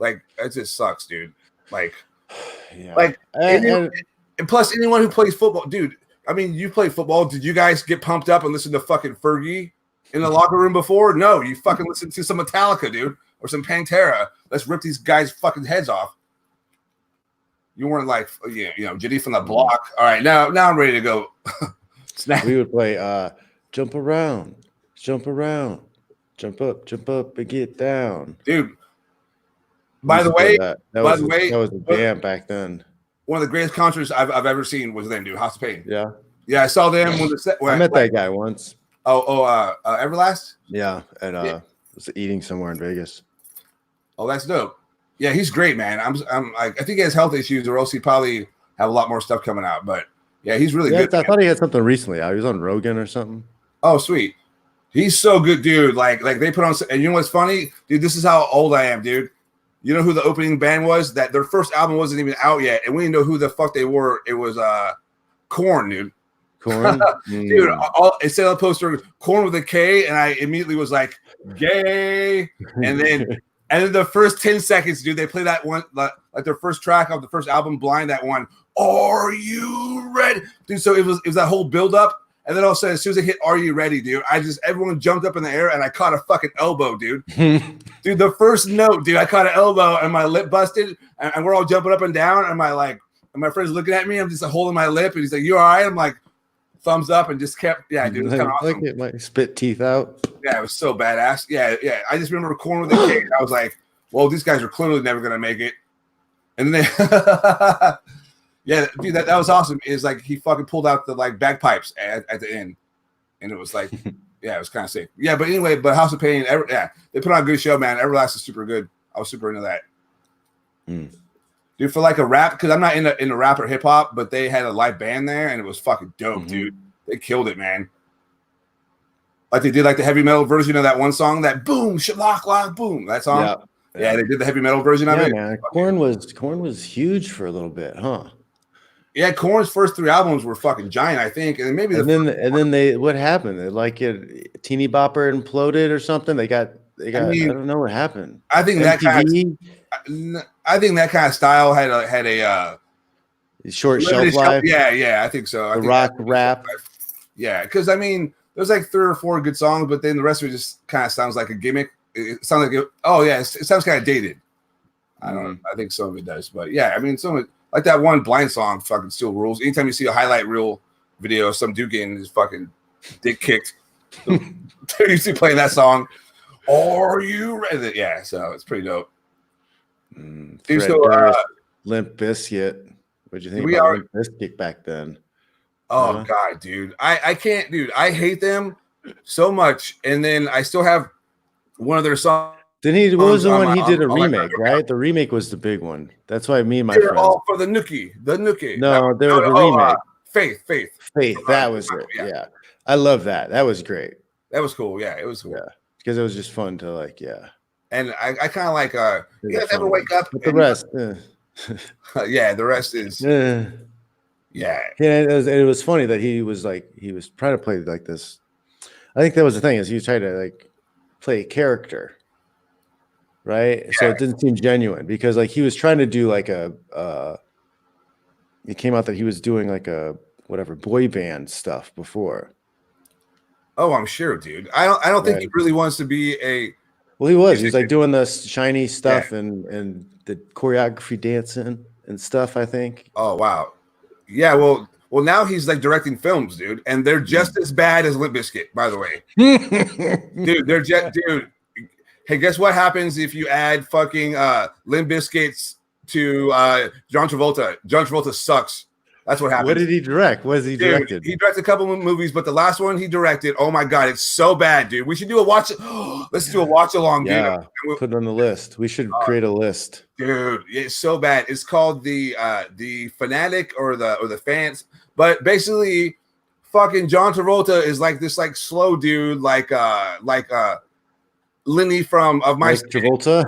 Like it just sucks, dude. Like, yeah. Like, and plus anyone who plays football, dude. I mean, you play football. Did you guys get pumped up and listen to fucking Fergie in the locker room before? No, you fucking listen to some Metallica, dude, or some Pantera. Let's rip these guys' fucking heads off. You weren't like, Jenny from the Block. All right, now I'm ready to go. We would play jump around, jump up and get down. Dude, by the way, that was a jam back then. One of the greatest concerts I've ever seen was them, dude. House of Pain. Yeah, I saw them when I met that guy once. Everlast? Yeah, was eating somewhere in Vegas. Oh, that's dope. Yeah, he's great, man. I think he has health issues, or else he probably have a lot more stuff coming out. But yeah, he's really good. I thought he had something recently. He was on Rogan or something. Oh, sweet. He's so good, dude. Like they put on, and you know what's funny, dude? This is how old I am, dude. You know who the opening band was? That their first album wasn't even out yet, and we didn't know who the fuck they were. It was Korn, dude. Korn, dude. It said on the poster Korn with a K, and I immediately was like, gay. And then the first 10 seconds, dude, they play that one like their first track of the first album, Blind. That one, Are You Ready, dude? So it was that whole build up. And then all of a sudden, as soon as I hit "Are You Ready," dude, everyone jumped up in the air, and I caught a fucking elbow, dude. Dude, the first note, dude, I caught an elbow, and my lip busted, and we're all jumping up and down, and my like and my friend's looking at me. I'm just like, holding my lip, and he's like, "You all right?" I'm like, thumbs up, and just kept. Yeah, dude, it was kind of awesome. Like it might spit teeth out. Yeah, it was so badass. Yeah. I just remember Korn with a kid. I was like, well, these guys are clearly never gonna make it. And then they, yeah, dude, that was awesome. Is like he fucking pulled out the like bagpipes at the end, and it was like, yeah, it was kind of sick. Yeah, but anyway, but House of Pain, yeah, they put on a good show, man. Everlast is super good. I was super into that. Dude, for like a rap, because I'm not in a rap or hip hop, but they had a live band there, and it was fucking dope, dude. They killed it, man. Like they did like the heavy metal version of that one song, that boom, shalak, lock, boom, that song. Yeah, they did the heavy metal version of it. Man. Korn was huge for a little bit, huh? Yeah, Korn's first 3 albums were fucking giant, I think, and maybe then they what happened? Like Teeny Bopper imploded or something. They got. I don't know what happened. I think MTV? I think that kind of style had a short shelf life. Yeah, I think so. Rock rap. Yeah, because I mean, there's like 3 or 4 good songs, but then the rest of it just kind of sounds like a gimmick. It sounds like it sounds kind of dated. I don't know. I think some of it does, but yeah, I mean, some of it, like that one Blind song fucking still rules. Anytime you see a highlight reel video of some dude getting his fucking dick kicked, they're usually playing that song. Are you ready? Yeah, so it's pretty dope. Limp Bizkit. What'd you think about Limp Bizkit back then? Oh God, dude. I can't, dude. I hate them so much. And then I still have one of their songs. What was the one he did a remake, right? The remake was the big one. That's why me and my friends. All for the Nookie. The Nookie. No, they were the remake. Faith. That was it. Yeah. I love that. That was great. That was cool. Yeah, it was cool. Yeah. Because it was just fun to like, And I kind of like you guys ever wake up? But the rest. Yeah, the rest is Yeah. It was funny that he was trying to play like this. I think that was the thing, is he was trying to like play a character. Right. Yeah. So it didn't seem genuine, because like he was trying to do like it came out that he was doing like a whatever boy band stuff before. Oh, I'm sure, dude. I don't think he really wants to be a. Well, he was. He's like doing the shiny stuff and the choreography dancing and stuff, I think. Oh wow. Yeah, well now he's like directing films, dude, and they're just as bad as Limp Bizkit, by the way. Dude, dude. Hey, guess what happens if you add fucking Limp Bizkit to John Travolta? John Travolta sucks. That's what happened. What did he direct? What has he directed? He directed a couple of movies, but the last one he directed, oh my God, it's so bad, dude. We should do a watch. Let's do a watch along, dude. Yeah, put it on the list. We should create a list, dude. It's so bad. It's called the Fanatic or the Fans, but basically, fucking John Travolta is like this like slow dude, like Lenny from Of My Skin. Travolta?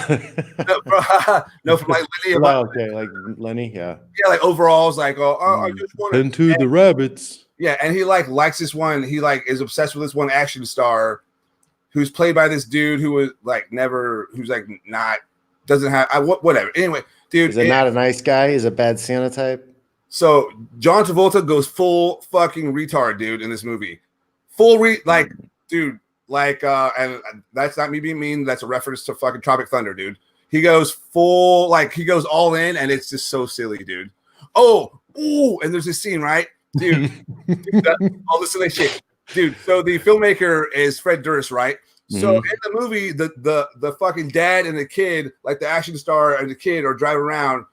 no, from like Lenny. Okay, like Lenny, yeah. Yeah, like overalls, like I just want to into the rabbits. Yeah, and he like likes this one. He like is obsessed with this one action star, who's played by this dude who was like who's like not doesn't have whatever. Anyway, dude, is not a nice guy? Is a bad Santa type? So John Travolta goes full fucking retard, dude, in this movie. Dude. Like, and that's not me being mean. That's a reference to fucking Tropic Thunder, dude. He goes full, like, he goes all in, and it's just so silly, dude. And there's this scene, right? Dude, all this silly shit. Dude, so the filmmaker is Fred Durst, right? So in the movie, the fucking dad and the kid, like the action star and the kid, are driving around,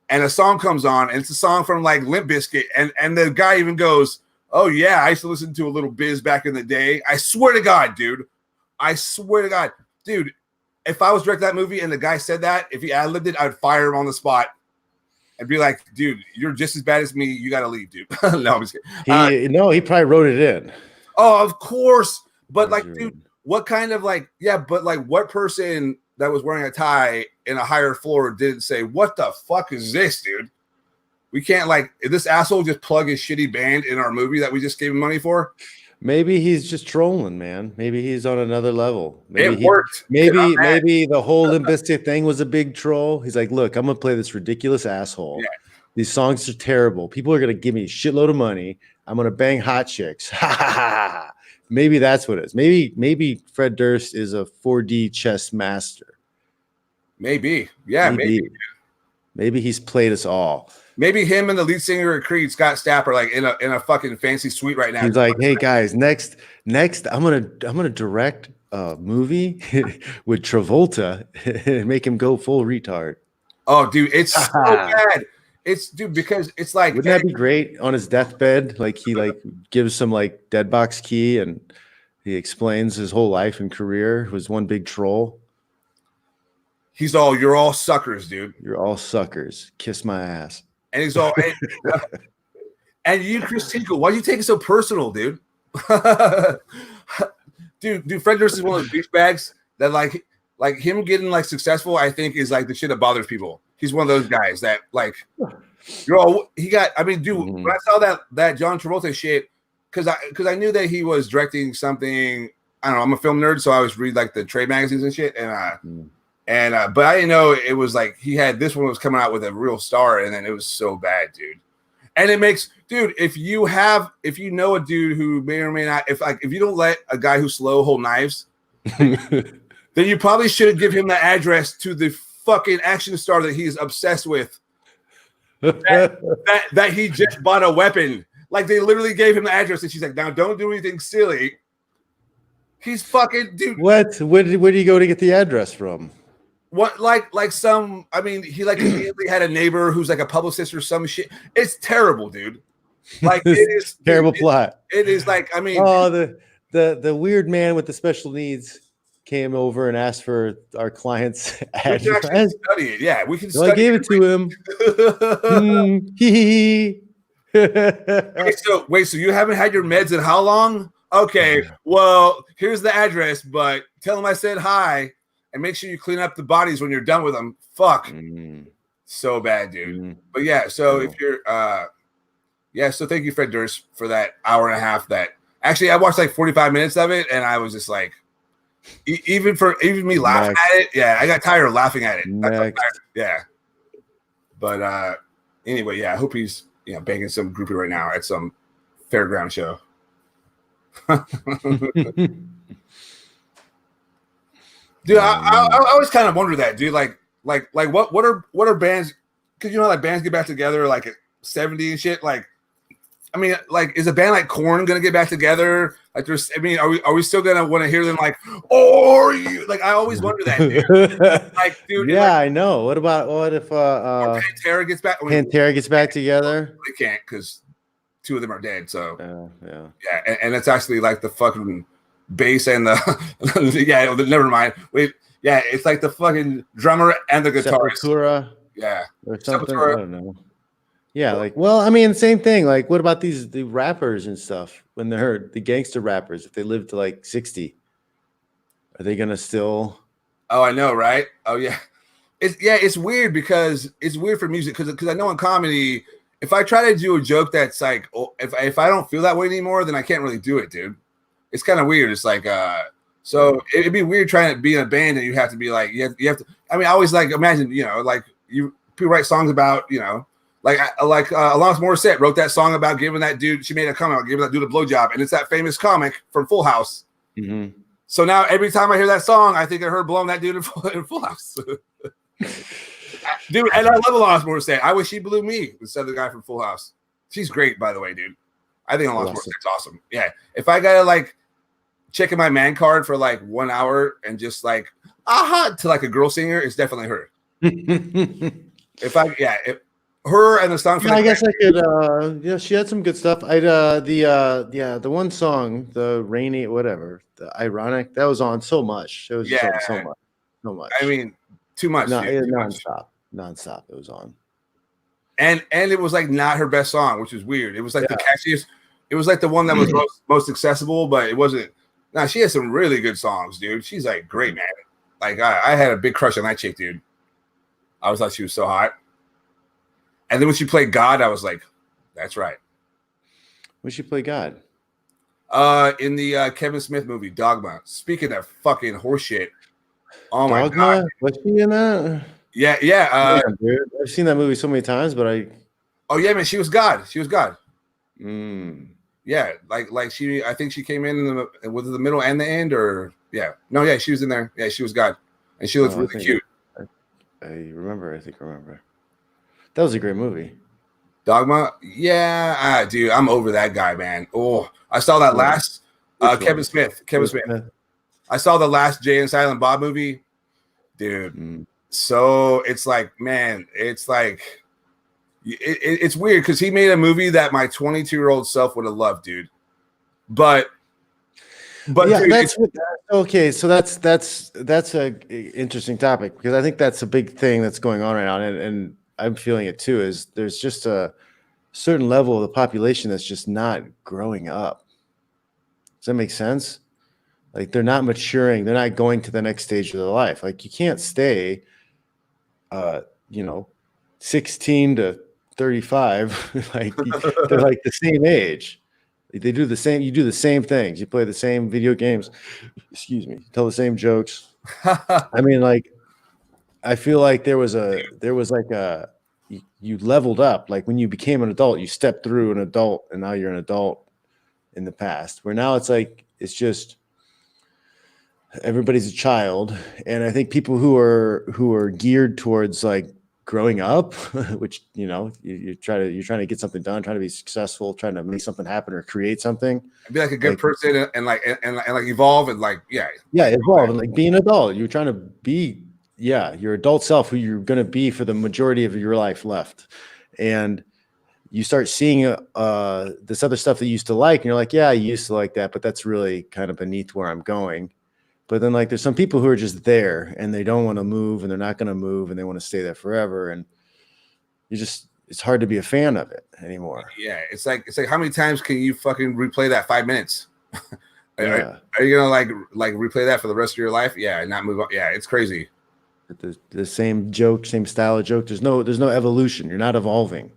and a song comes on, and it's a song from, like, Limp Bizkit, and the guy even goes, oh, yeah, I used to listen to a little Biz back in the day. I swear to God, dude. Dude, if I was directing that movie and the guy said that, if he ad-libbed it, I'd fire him on the spot and be like, dude, you're just as bad as me. You got to leave, dude. No, I'm just kidding. He probably wrote it in. Oh, of course. But, like, dude, what kind of, like, but, like, what person that was wearing a tie in a higher floor didn't say, what the fuck is this, dude? We can't, like, this asshole just plug his shitty band in our movie that we just gave him money for. Maybe he's just trolling, man. Maybe he's on another level. It worked. Maybe the whole Limp Bizkit thing was a big troll. He's like, look, I'm going to play this ridiculous asshole. Yeah. These songs are terrible. People are going to give me a shitload of money. I'm going to bang hot chicks. Maybe that's what it is. Maybe Fred Durst is a 4D chess master. Maybe. Yeah, maybe. Maybe he's played us all. Maybe him and the lead singer of Creed, Scott Stapp, are like in a fucking fancy suite right now. He's like, hey guys, next, I'm gonna direct a movie with Travolta and make him go full retard. Oh, dude, it's so bad. It's because it's like, wouldn't that be great on his deathbed? Like he like gives some like dead box key and he explains his whole life and career. It was one big troll. He's all, you're all suckers, dude. You're all suckers. Kiss my ass. And he's all, and you, Chris Tinkle, why'd you take it so personal, dude? dude, Fred Durst is one of those douchebags that like him getting like successful, I think is like the shit that bothers people. He's one of those guys that like, you're all, he got, I mean, dude, when I saw that John Travolta shit, because I knew that he was directing something, I don't know, I'm a film nerd, so I always read like the trade magazines and shit, but I didn't know it was like he had this one was coming out with a real star, and then it was so bad, dude. And it makes, dude, if you know a dude who may or may not, if you don't let a guy who's slow hold knives, then you probably shouldn't give him the address to the fucking action star that he's obsessed with. that he just bought a weapon. Like they literally gave him the address, and she's like, "Now don't do anything silly." He's fucking dude. What? Where did he go to get the address from? What like some? I mean, he like immediately had a neighbor who's like a publicist or some shit. It's terrible, dude. Like it is terrible plot. It is like, I mean, oh, the weird man with the special needs came over and asked for our client's address. We can actually study it. Yeah, we can. So I gave it to him. Wait, so you haven't had your meds in how long? Okay, well, here's the address, but tell him I said hi, and make sure you clean up the bodies when you're done with them. Fuck, so bad, dude. But yeah, so if you're, so thank you, Fred Durst, for that hour and a half. That actually, I watched like 45 minutes of it, and I was just like, even me laughing at it, I got tired of laughing at it. Yeah, but anyway, I hope he's banging some groupie right now at some fairground show. Dude, I always kind of wonder that, dude. Like what are bands? Because like bands get back together like at 70 and shit. Like, I mean, like, is a band like Korn gonna get back together? Like, are we still gonna want to hear them like, or you? Like, I always wonder that, dude. Like, dude. Yeah, I know. What if Pantera gets back? Pantera gets back together? They can't because two of them are dead. So yeah, and it's actually like the fucking bass and the never mind. Wait, it's like the fucking drummer and the guitarist. Sepultura, or something. I don't know. Yeah, like, well, I mean, same thing. Like, what about the rappers and stuff when they're the gangster rappers? If they live to like 60, are they gonna still? Oh, I know, right? Oh, yeah. It's weird because it's weird for music because I know in comedy, if I try to do a joke that's like, if I don't feel that way anymore, then I can't really do it, dude. It's kind of weird. It's like, so it'd be weird trying to be in a band and you have to be like, you have to. I mean, I always like imagine, like people write songs about, like Alanis Morissette wrote that song about giving that dude. She made a comment about giving that dude a blowjob, and it's that famous comic from Full House. Mm-hmm. So now every time I hear that song, I think of her blowing that dude in Full House. Dude, and I love Alanis Morissette. I wish she blew me instead of the guy from Full House. She's great, by the way, dude. I think Alanis Morissette's awesome. Yeah, if I gotta like check in my man card for like 1 hour and just like to like a girl singer, it's definitely her. Her and the song. I guess I could. She had some good stuff. The one song, the rainy, whatever, the ironic, that was on so much. It was so much. I mean, too much. No, nonstop. It was on, and it was like not her best song, which is weird. It was like the catchiest. It was like the one that was most accessible, but it wasn't. Nah, she has some really good songs, dude. She's like great, man. Like I had a big crush on that chick, dude. I always thought she was so hot. And then when she played God, I was like, that's right. When she played God? In the Kevin Smith movie, Dogma. Speaking of fucking horseshit. Oh, Dogma? My God. Was she in that? Yeah. Dude. I've seen that movie so many times, but Oh, yeah, man. She was God. Mm. Yeah, like she, I think she came in was it the middle and the end, or she was in there. Yeah, she was God, and she looked really cute. I think remember. That was a great movie. Dogma, yeah, dude, I'm over that guy, man. Oh, I saw that last Kevin Smith. I saw the last Jay and Silent Bob movie, dude. So it's like, man, it's like it's weird because he made a movie that my 22-year-old self would have loved, dude. But yeah, dude, okay. So that's a interesting topic because I think that's a big thing that's going on right now, and I'm feeling it too. Is there's just a certain level of the population that's just not growing up. Does that make sense? Like they're not maturing. They're not going to the next stage of their life. Like you can't stay, 16 to 35. Like they're like the same age. They do the same. You do the same things. You play the same video games. Excuse me. Tell the same jokes. I mean, like, I feel like there was you leveled up. Like when you became an adult, you stepped through an adult, and now you're an adult in the past. Where now it's like it's just everybody's a child, and I think people who are geared towards like growing up, which you're trying to get something done, trying to be successful, trying to make something happen or create something, be like a good person and like evolve and like evolve and like be an adult. You're trying to be your adult self, who you're going to be for the majority of your life left, and you start seeing this other stuff that you used to like, and you're like, yeah, I used to like that, but that's really kind of beneath where I'm going. But then like there's some people who are just there and they don't want to move and they're not going to move and they want to stay there forever. And it's hard to be a fan of it anymore. Yeah. It's like how many times can you fucking replay that 5 minutes? Are you going to like replay that for the rest of your life? Yeah. And not move on. Yeah. It's crazy. The same joke, same style of joke. There's no evolution. You're not evolving.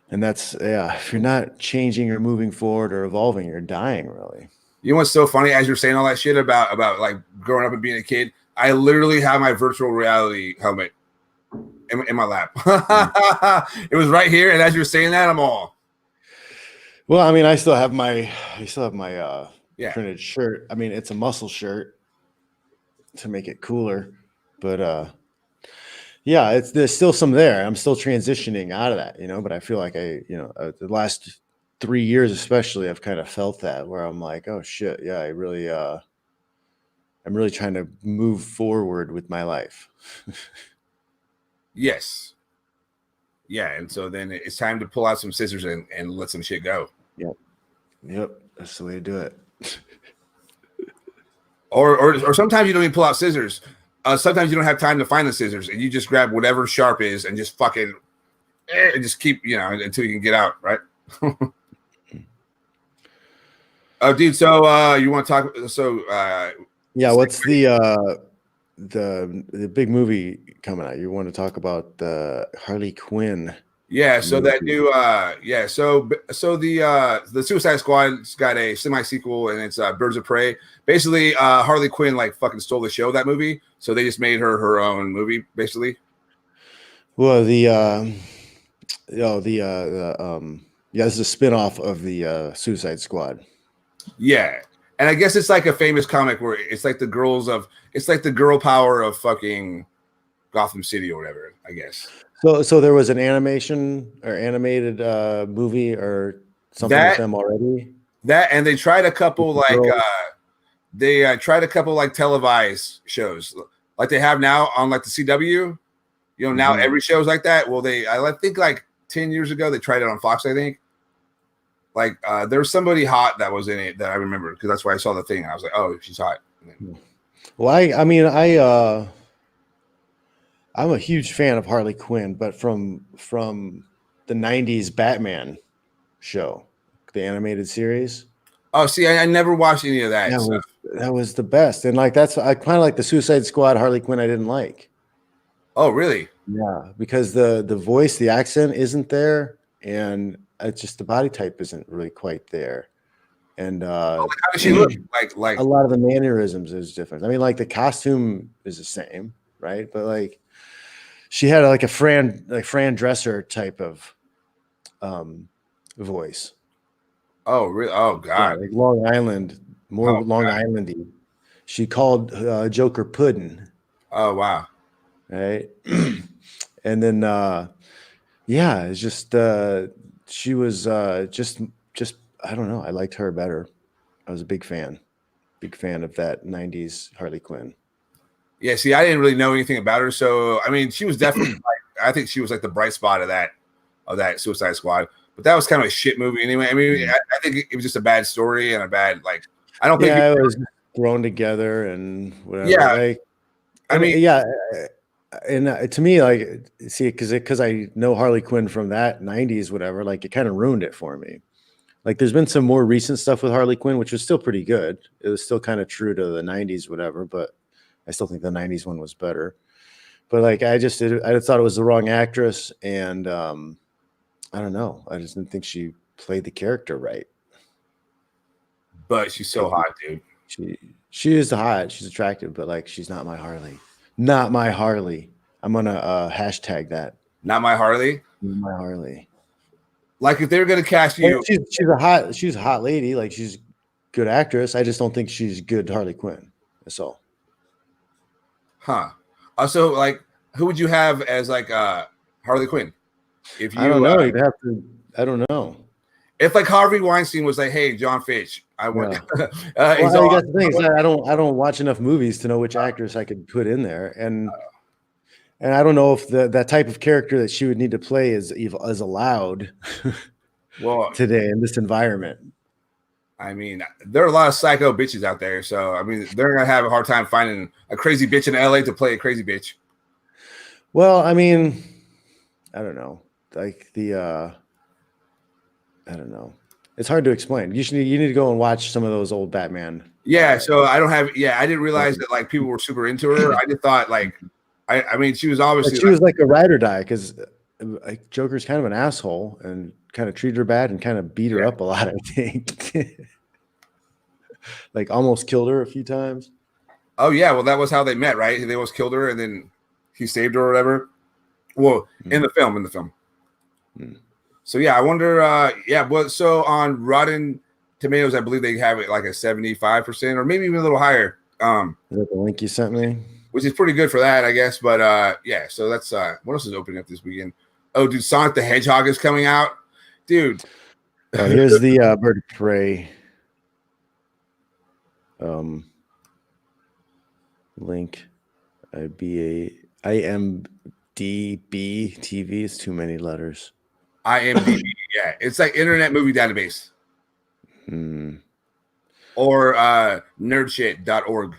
And that's, if you're not changing or moving forward or evolving, you're dying really. You know what's so funny? As you're saying all that shit about like growing up and being a kid, I literally have my virtual reality helmet in my lap. It was right here, and as you're saying that, I'm all. Well, I mean, I still have my printed shirt. I mean, it's a muscle shirt to make it cooler, but there's still some there. I'm still transitioning out of that, but I feel like the last 3 years especially, I've kind of felt that where I'm like, oh shit, yeah, I'm really trying to move forward with my life. Yes. Yeah, and so then it's time to pull out some scissors and let some shit go. Yep, that's the way to do it. or sometimes you don't even pull out scissors. Sometimes you don't have time to find the scissors, and you just grab whatever sharp is and just fucking and just keep until you can get out, right? Oh, dude. So you want to talk? So what's the big movie coming out? You want to talk about the Harley Quinn? Yeah. So movie. That new So the Suicide Squad's got a semi sequel, and it's Birds of Prey. Basically, Harley Quinn like fucking stole the show, that movie. So they just made her own movie, basically. Well, this is a spinoff of the Suicide Squad. Yeah, and I guess it's like a famous comic where it's like the girl power of fucking Gotham City or whatever, I guess. So there was an animation or animated movie or something with them already. That, and they tried a couple televised shows like they have now on like the CW. Now every show is like that. Well, I think like 10 years ago they tried it on Fox, I think. Like there was somebody hot that was in it that I remember because that's why I saw the thing and I was like, oh, she's hot. Well, I'm a huge fan of Harley Quinn, but from the 90s Batman show, the animated series. Oh, see, I never watched any of that. That was the best. And like I kind of like the Suicide Squad Harley Quinn I didn't like. Oh, really? Yeah, because the voice, the accent isn't there, and it's just the body type isn't really quite there. And how does she look? Like a lot of the mannerisms is different. I mean, like the costume is the same, right? But like she had like a Fran Dresser type of voice. Oh, really? Oh, God. Like Long Island, more Long Islandy. She called Joker Puddin'. Oh, wow. Right. And then yeah, it's just she was just I don't know. I liked her better. I was a big fan of that 90s Harley Quinn. Yeah, see, I didn't really know anything about her, so I mean, she was definitely I think she was like the bright spot of that Suicide Squad. But that was kind of a shit movie anyway. I mean, I think it was just a bad story and a bad I don't think it was thrown together and whatever. Yeah, like, I mean, yeah, and to me, like, see, because I know Harley Quinn from that 90s, whatever, like it kind of ruined it for me. Like there's been some more recent stuff with Harley Quinn, which was still pretty good. It was still kind of true to the 90s, whatever, but I still think the 90s one was better. But like I thought it was the wrong actress, and I don't know. I just didn't think she played the character right. But she's so hot, dude. She is hot. She's attractive, but like she's not my Harley. Not my Harley. I'm gonna hashtag that. Not my Harley. Not my Harley. Like if they were gonna cast you, she's a hot lady. Like she's a good actress. I just don't think she's good Harley Quinn. That's all. Huh. Also, like, who would you have as like Harley Quinn? If you, I don't know. You'd have to. I don't know. If like Harvey Weinstein was like, "Hey, John Fitch, I want." Yeah. Well, the thing is that I don't watch enough movies to know which actress I could put in there, and I don't know if that type of character that she would need to play is allowed. Well, today in this environment. I mean, there are a lot of psycho bitches out there, so I mean, they're gonna have a hard time finding a crazy bitch in LA to play a crazy bitch. Well, I mean, I don't know. Like the I don't know. It's hard to explain. You need to go and watch some of those old Batman. Yeah, so I don't have. Yeah, I didn't realize that like people were super into her. I just thought like, I mean, she was obviously was like a ride or die because like Joker's kind of an asshole and kind of treated her bad and kind of beat her up a lot. I think, like almost killed her a few times. Oh yeah, well that was how they met, right? They almost killed her and then he saved her or whatever. Well, in the film. So yeah, I wonder. Well, so on Rotten Tomatoes, I believe they have it like a 75% or maybe even a little higher. Is that the link you sent me? Which is pretty good for that, I guess. But yeah, so that's what else is opening up this weekend? Oh, dude, Sonic the Hedgehog is coming out, dude. Here's the Bird of Prey link. IMDb TV is too many letters. IMDb, yeah, it's like Internet Movie Database. Or nerdshit.org.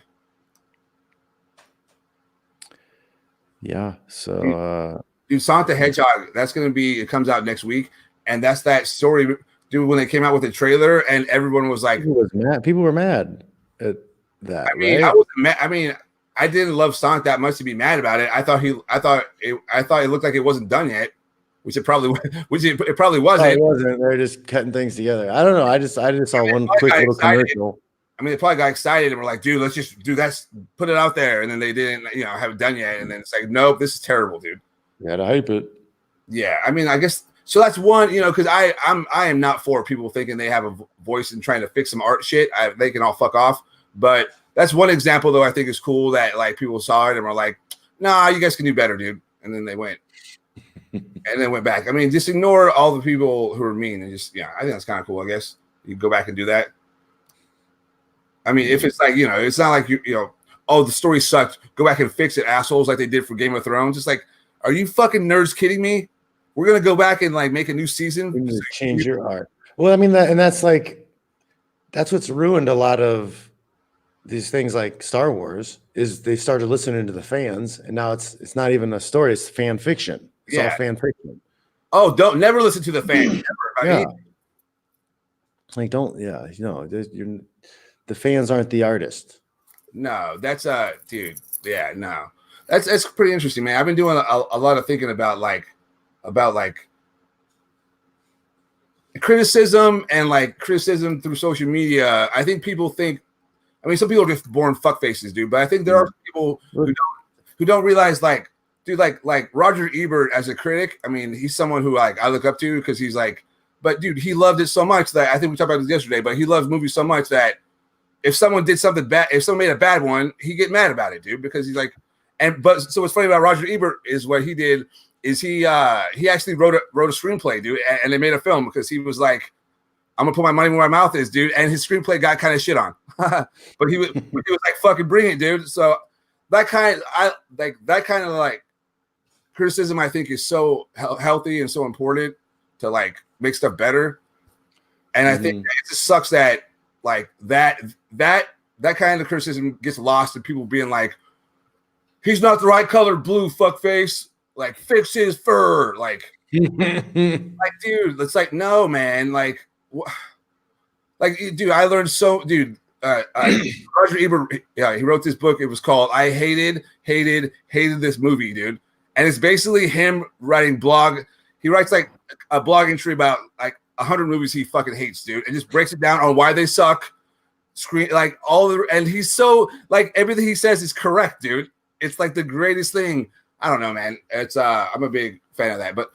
Yeah, so dude, Sonic the Hedgehog, that's gonna be, it comes out next week, and that's that story, dude, when they came out with the trailer and everyone was like, people were mad at that. I mean, right? I didn't love Sonic that much to be mad about it. I thought it looked like it wasn't done yet, which it probably wasn't. It wasn't. They're just cutting things together. I don't know. I just saw one quick little commercial. I mean, they probably got excited and were like, dude, let's just do that, put it out there. And then they didn't, have it done yet. And then it's like, nope, this is terrible, dude. You gotta hype it. Yeah. I mean, I guess so. That's one, because I am not for people thinking they have a voice and trying to fix some art shit. They can all fuck off. But that's one example, though, I think is cool that like people saw it and were like, nah, you guys can do better, dude. And then they went. And then went back. I mean, just ignore all the people who are mean and just, I think that's kind of cool, I guess. You go back and do that. I mean, if it's like, it's not like oh, the story sucked, go back and fix it, assholes, like they did for Game of Thrones. It's like, are you fucking nerds kidding me? We're gonna go back and like make a new season. We need to change your art. Well, I mean that's what's ruined a lot of these things like Star Wars is they started listening to the fans, and now it's not even a story, it's fan fiction. It's all fan fiction. Oh, don't never listen to the fans. The fans aren't the artist. No, that's dude. Yeah, no. That's pretty interesting, man. I've been doing a lot of thinking about criticism and like criticism through social media. I think people think, some people are just born fuckfaces, dude. But I think there are people who don't realize, like, dude, like Roger Ebert as a critic. I mean, he's someone who like I look up to because he's like, but dude, he loved it so much that I think we talked about this yesterday. But he loves movies so much that if someone did something bad, if someone made a bad one, he get mad about it, dude, because he's like, so what's funny about Roger Ebert is what he did is he actually wrote a screenplay, dude, and they made a film because he was like, I'm gonna put my money where my mouth is, dude. And his screenplay got kind of shit on, but he was like, fucking bring it, dude. So that kind of like criticism, I think, is so healthy and so important to like make stuff better. And I think it just sucks that like that kind of criticism gets lost in people being like, he's not the right color blue, fuckface. Like, fix his fur. Like, like, dude, it's like, no, man. Like, dude, I learned so, dude. Roger Ebert, yeah, he wrote this book. It was called "I Hated This Movie," dude. And it's basically him writing blog. He writes like a blog entry about like 100 movies he fucking hates, dude, and just breaks it down on why they suck. Like and he's so like everything he says is correct, dude. It's like the greatest thing. I don't know, man. It's I'm a big fan of that. But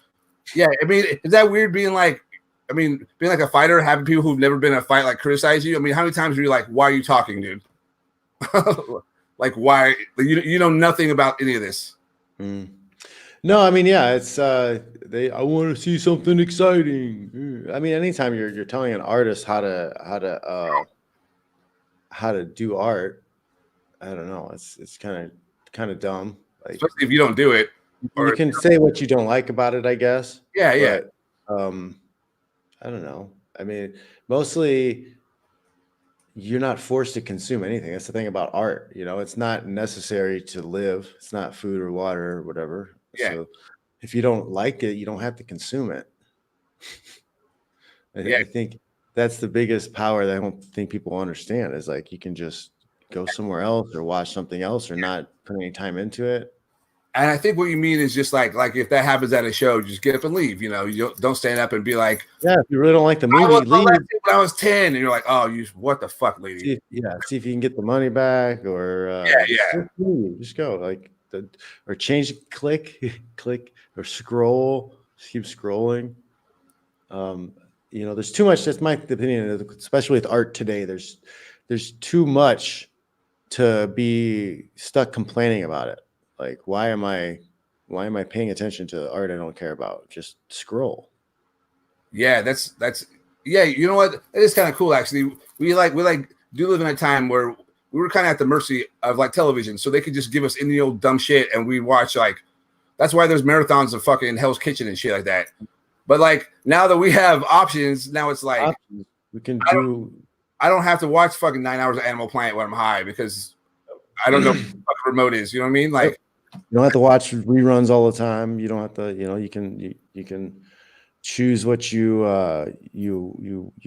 yeah, I mean, is that weird being like a fighter, having people who've never been in a fight like criticize you? I mean, how many times are you like, why are you talking, dude? Like, why? Like, you know nothing about any of this. No, I mean, yeah, it's I want to see something exciting. I mean, anytime you're telling an artist how to do art, I don't know. It's kind of dumb. Like, especially if you don't do it. You can say what you don't like about it, I guess. Yeah. But, I don't know. I mean, mostly you're not forced to consume anything. That's the thing about art. You know, it's not necessary to live. It's not food or water or whatever. Yeah. So if you don't like it, you don't have to consume it. I think that's the biggest power that I don't think people understand is like you can just go somewhere else or watch something else or not put any time into it. And I think what you mean is just like if that happens at a show, just get up and leave. You know, you don't stand up and be like, yeah, if you really don't like the movie, leave. When I was 10, and you're like, oh, what the fuck, lady? See if you can get the money back, or just go like, or change, click, or scroll. Just keep scrolling. You know, there's too much. That's my opinion, especially with art today. There's too much to be stuck complaining about it. Like, why am I paying attention to art I don't care about? Just scroll. Yeah, that's yeah. You know what? It is kind of cool, actually. We do live in a time where we were kind of at the mercy of like television, so they could just give us any old dumb shit, and we watch like. That's why there's marathons of fucking Hell's Kitchen and shit like that. But like now that we have options, now it's like we can I don't have to watch fucking 9 hours of Animal Planet when I'm high because I don't know what the fucking remote is. You know what I mean? Like. You don't have to watch reruns all the time. You don't have to, you know, you can choose what you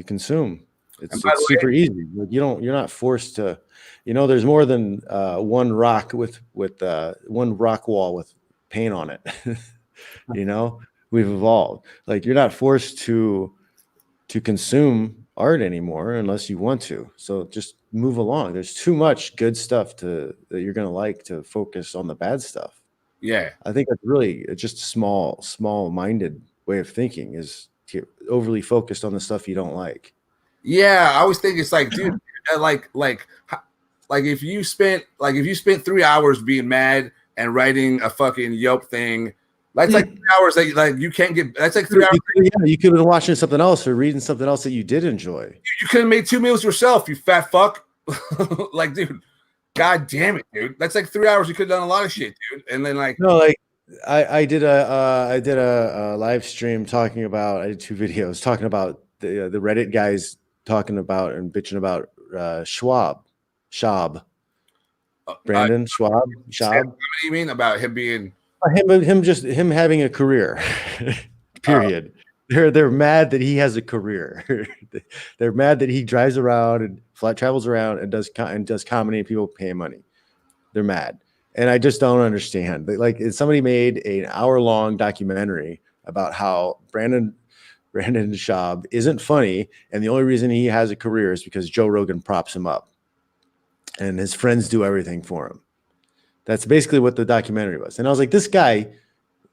consume. It's super easy. Like you're not forced to, you know, there's more than one rock with one rock wall with paint on it. You know, we've evolved. Like you're not forced to consume art anymore unless you want to. So just move along. There's too much good stuff that you're gonna like to focus on the bad stuff. Yeah, I think that's really just small-minded way of thinking is overly focused on the stuff you don't like. Yeah, I always think it's like, dude, like if you spent 3 hours being mad and writing a fucking Yelp thing. That's like 3 hours that like you can't get. That's like 3 hours. Yeah, you could have been watching something else or reading something else that you did enjoy. You could have made 2 meals yourself, you fat fuck. Like, dude, god damn it, dude. That's like 3 hours. You could have done a lot of shit, dude. And then like, no, like I did a live stream talking about. I did 2 videos talking about the Reddit guys talking about and bitching about Schwab, Brandon Schwab. What do you mean about him being? Him having a career. Period. They're mad that he has a career. They're mad that he drives around and travels around and does comedy and people pay him money. They're mad, and I just don't understand. Like, somebody made an hour-long documentary about how Brandon Schaub isn't funny, and the only reason he has a career is because Joe Rogan props him up, and his friends do everything for him. That's basically what the documentary was. And I was like, this guy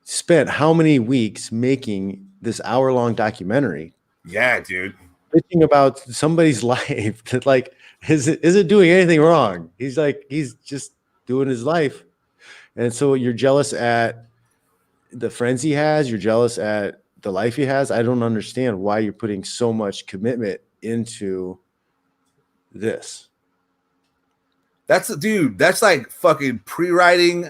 spent how many weeks making this hour-long documentary? Yeah, dude. Bitching about somebody's life that like isn't doing anything wrong. He's just doing his life. And so you're jealous at the friends he has. You're jealous at the life he has. I don't understand why you're putting so much commitment into this. That's like fucking pre-writing,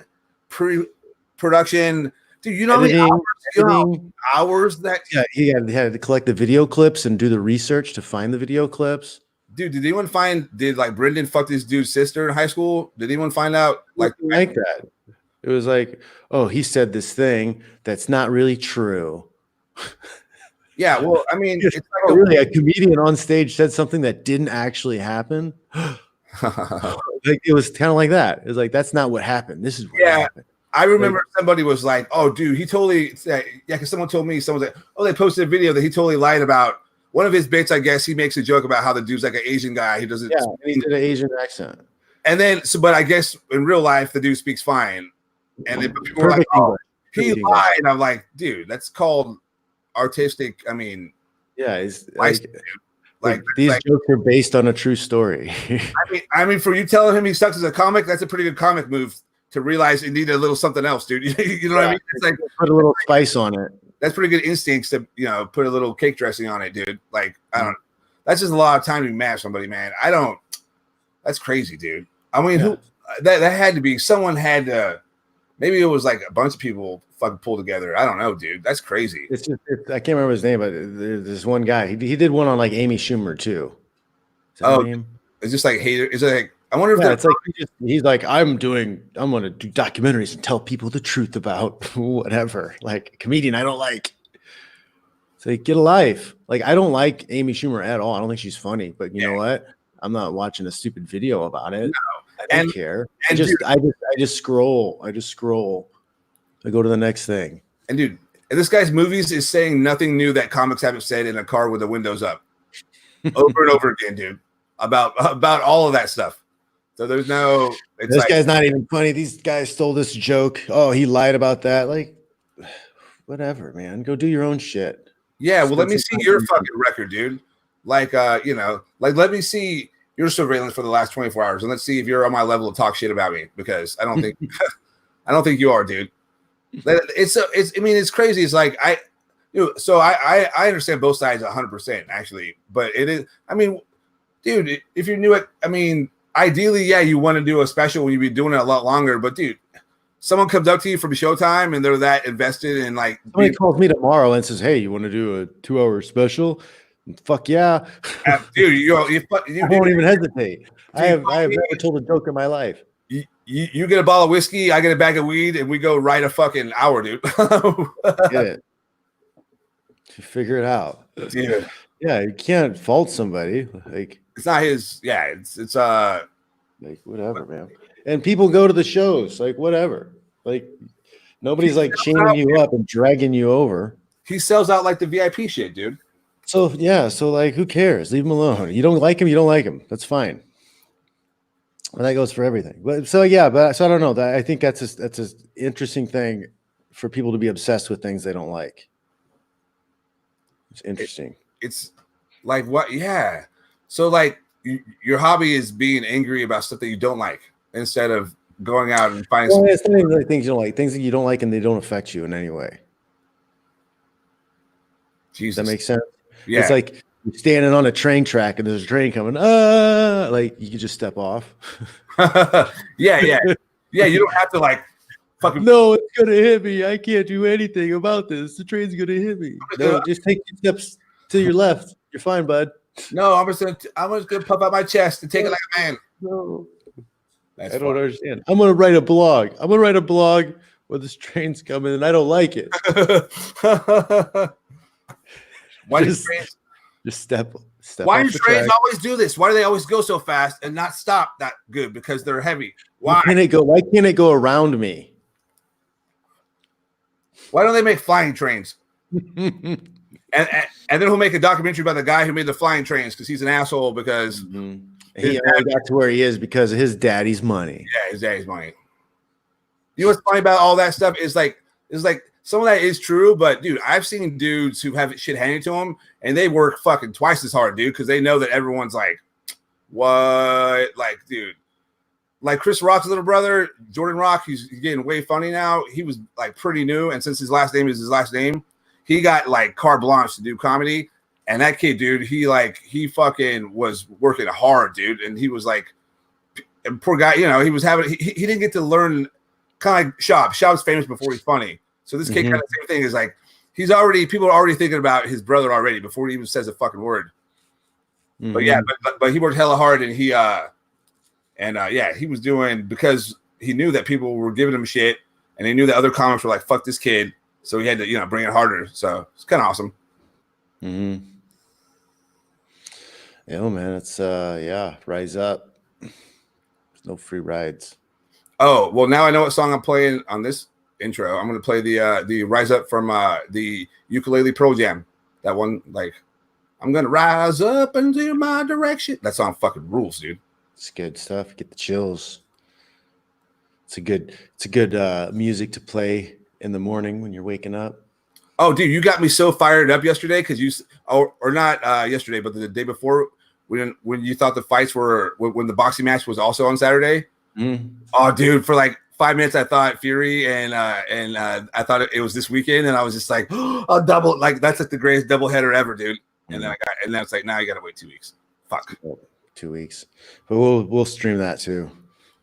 pre-production. Dude, you know how many hours that he had to collect the video clips and do the research to find the video clips. Dude, did anyone did like Brendan fuck this dude's sister in high school? Did anyone find out like that? It was like, oh, he said this thing that's not really true. Yeah, well, I mean, it's like really a comedian on stage said something that didn't actually happen. Like it was kind of like that. It was like, that's not what happened. This is what happened. I remember somebody was like, "Oh, dude, he totally because someone told me someone's like, oh, they posted a video that he totally lied about one of his bits. I guess he makes a joke about how the dude's like an Asian guy. He doesn't. Yeah, he did an Asian accent. And then, but I guess in real life, the dude speaks fine. And then people were like, "Oh, he lied." And I'm like, "Dude, that's called artistic." I mean, yeah, it's like these jokes are based on a true story. I mean, for you telling him he sucks as a comic, that's a pretty good comic move to realize you need a little something else, dude. You know what I mean? It's like put a little spice on it. That's pretty good instincts to put a little cake dressing on it, dude. Like I don't. That's just a lot of time to be mad at somebody, man. I don't. That's crazy, dude. I mean, who that had to be someone had to. Maybe it was like a bunch of people fucking pulled together. I don't know, dude. That's crazy. It's just I can't remember his name, but there's this one guy. He did one on like Amy Schumer too. It's just like hater. Is it like I wonder if it's like he's like I'm going to do documentaries and tell people the truth about whatever. Like comedian, I don't like. It's like get a life. Like I don't like Amy Schumer at all. I don't think she's funny. But you know what? I'm not watching a stupid video about it. No. I don't care. I just scroll. I go to the next thing. And dude, this guy's movies is saying nothing new that comics haven't said in a car with the windows up, over and over again, dude. About all of that stuff. So there's no. This guy's not even funny. These guys stole this joke. Oh, he lied about that. Like, whatever, man. Go do your own shit. Yeah. Well, let me see your fucking record, dude. Like, let me see your surveillance for the last 24 hours, and let's see if you're on my level to talk shit about me, because I don't think, I don't think you are, dude. It's crazy. It's like so I understand both sides 100% actually, but it is. I mean, dude, if you're new at, I mean, ideally, yeah, you want to do a special when you've been doing it a lot longer, but dude, someone comes up to you from Showtime and they're that invested in like. Somebody calls me tomorrow and says, "Hey, you want to do a 2-hour special?" Fuck yeah, dude! You won't even hesitate. Dude, I have never told a joke in my life. You get a bottle of whiskey, I get a bag of weed, and we go write a fucking hour, dude. Get it. Figure it out, dude. Yeah, you can't fault somebody. Like it's not his. Yeah, it's like whatever, man. And people go to the shows, like whatever. Like nobody's like chaining you up and dragging you over. He sells out like the VIP shit, dude. So yeah, so like who cares? Leave him alone. You don't like him, you don't like him. That's fine. And that goes for everything. But so yeah, but so I don't know. I think that's an interesting thing for people to be obsessed with things they don't like. It's interesting. It's like what? Yeah. So like your hobby is being angry about stuff that you don't like instead of going out and finding. Well, it's like things you don't like, things that you don't like, and they don't affect you in any way. Jesus. Does that make sense? Yeah. It's like you're standing on a train track and there's a train coming. Like you could just step off. Yeah. You don't have to like fucking. No, it's gonna hit me. I can't do anything about this. The train's gonna hit me. No, just take 2 steps to your left. You're fine, bud. No, I'm just gonna puff out my chest and take it like a man. No, I don't understand. I'm gonna write a blog. Where this train's coming and I don't like it. Why just step. Why do trains always do this? Why do they always go so fast and not stop that good? Because they're heavy. Why can't it go around me? Why don't they make flying trains? and then he'll make a documentary about the guy who made the flying trains because he's an asshole because he only got to where he is because of his daddy's money. Yeah, his daddy's money. You know what's funny about all that stuff is like some of that is true, but dude, I've seen dudes who have shit handed to them and they work fucking twice as hard, dude, because they know that everyone's like, what? Like, dude, like Chris Rock's little brother, Jordan Rock, he's getting way funny now. He was like pretty new, and since his last name is his last name, he got like carte blanche to do comedy. And that kid, dude, he fucking was working hard, dude. And he was like, poor guy, you know, he was having he didn't get to learn kind of like Shab. Shab's famous before he's funny. So this kid kind of same thing is like people are already thinking about his brother already before he even says a fucking word. But yeah, but he worked hella hard, and he was doing, because he knew that people were giving him shit, and he knew that other comics were like, fuck this kid. So he had to, you know, bring it harder. So it's kind of awesome. Mm-hmm. Yeah, man, it's rise up. There's no free rides. Oh, well, now I know what song I'm playing on this intro. I'm gonna play the Rise Up from the Ukulele Pro Jam. That one, like, I'm gonna rise up into my direction. That song fucking rules, dude. It's good stuff. Get the chills. It's a good music to play in the morning when you're waking up. Oh, dude, you got me so fired up yesterday because not yesterday, but the day before when you thought the fights were when the boxing match was also on Saturday. Oh, dude, for like 5 minutes I thought Fury and I thought it was this weekend, and I was just like, oh, double, like that's like the greatest doubleheader ever, dude. And then it's like, now you gotta wait 2 weeks. Fuck. 2 weeks, but we'll stream that too.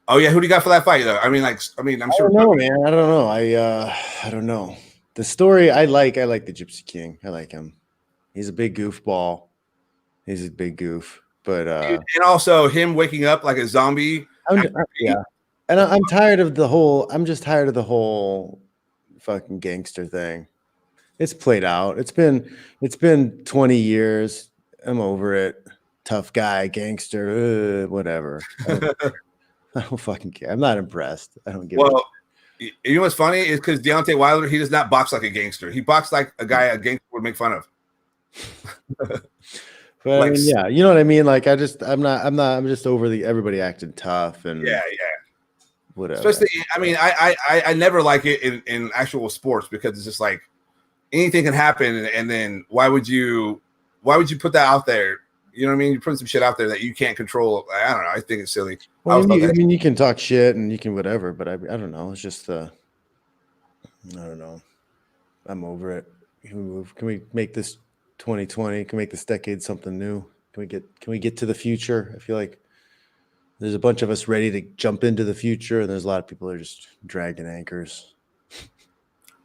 Oh yeah, who do you got for that fight though? I'm sure. I don't know, man. I don't know. I don't know. The story I like the Gypsy King. I like him. He's a big goofball. He's a big goof, but and also him waking up like a zombie. Yeah, and I'm tired of the whole. I'm just tired of the whole fucking gangster thing. It's played out. It's been 20 years. I'm over it. Tough guy, gangster, whatever. I don't fucking care. I'm not impressed. I don't give a shit. You know what's funny is because Deontay Wilder, he does not box like a gangster. He boxed like a guy a gangster would make fun of. But like, I mean, yeah, you know what I mean? Like I'm just over everybody acting tough and whatever. Especially, I mean, I never like it in actual sports because it's just like anything can happen, and then why would you put that out there? You know what I mean? You're putting some shit out there that you can't control. I don't know. I think it's silly. Well, I mean, you can talk shit and you can whatever, but I don't know. It's just I don't know. I'm over it. Can we make this 2020? Can we make this decade something new? Can we get to the future? I feel like there's a bunch of us ready to jump into the future, and there's a lot of people that are just dragging anchors.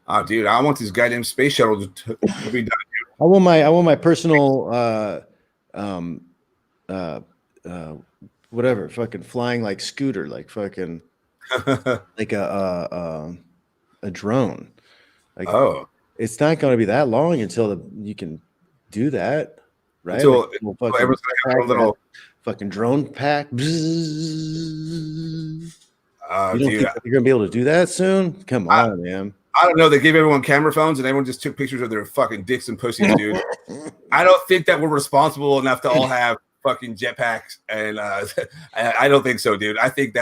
Oh, dude, I want this goddamn space shuttle to be done. I want my personal whatever, fucking flying like scooter, like fucking like a drone. Like, it's not going to be that long until you can do that, right? Until like, everyone's gonna have a little fucking drone pack. You don't dude, think you're gonna be able to do that soon? Come on, man. I don't know. They gave everyone camera phones, and everyone just took pictures of their fucking dicks and pussies, dude. I don't think that we're responsible enough to all have fucking jetpacks, and I don't think so, dude. I think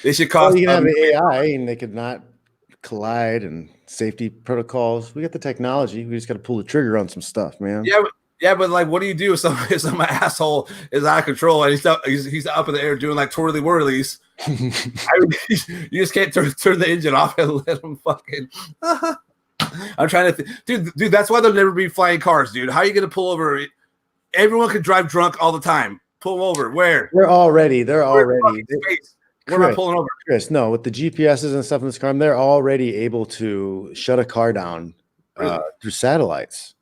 they should cost. Well, you can have AI, and they could not collide, and safety protocols. We got the technology. We just got to pull the trigger on some stuff, man. Yeah, but like, what do you do if some asshole is out of control and he's up in the air doing like twirly whirlies? You just can't turn the engine off and let him fucking. I'm trying to, dude. That's why there'll never be flying cars, dude. How are you gonna pull over? Everyone can drive drunk all the time. Pull them over. Where? They're already. Where am I pulling over? Chris, no, with the GPSs and stuff in this car, they're already able to shut a car down through satellites.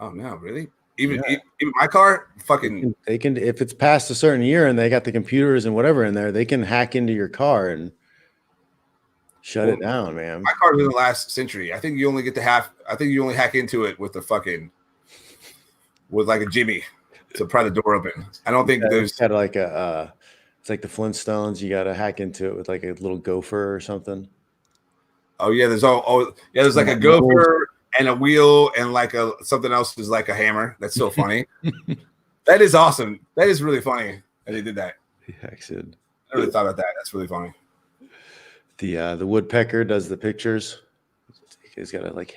Oh no, really? Even my car, fucking. They can if it's past a certain year and they got the computers and whatever in there, they can hack into your car and shut it down, man. My car was in the last century. I think you only hack into it with like a Jimmy to pry the door open. I don't think there's kind of like it's like the Flintstones. You got to hack into it with like a little gopher or something. Oh yeah, there's like a gopher and a wheel and like something else is like a hammer. That's so funny. That is awesome. That is really funny that they did that. Yeah, I really thought about that. That's really funny. The woodpecker does the pictures. He's got to like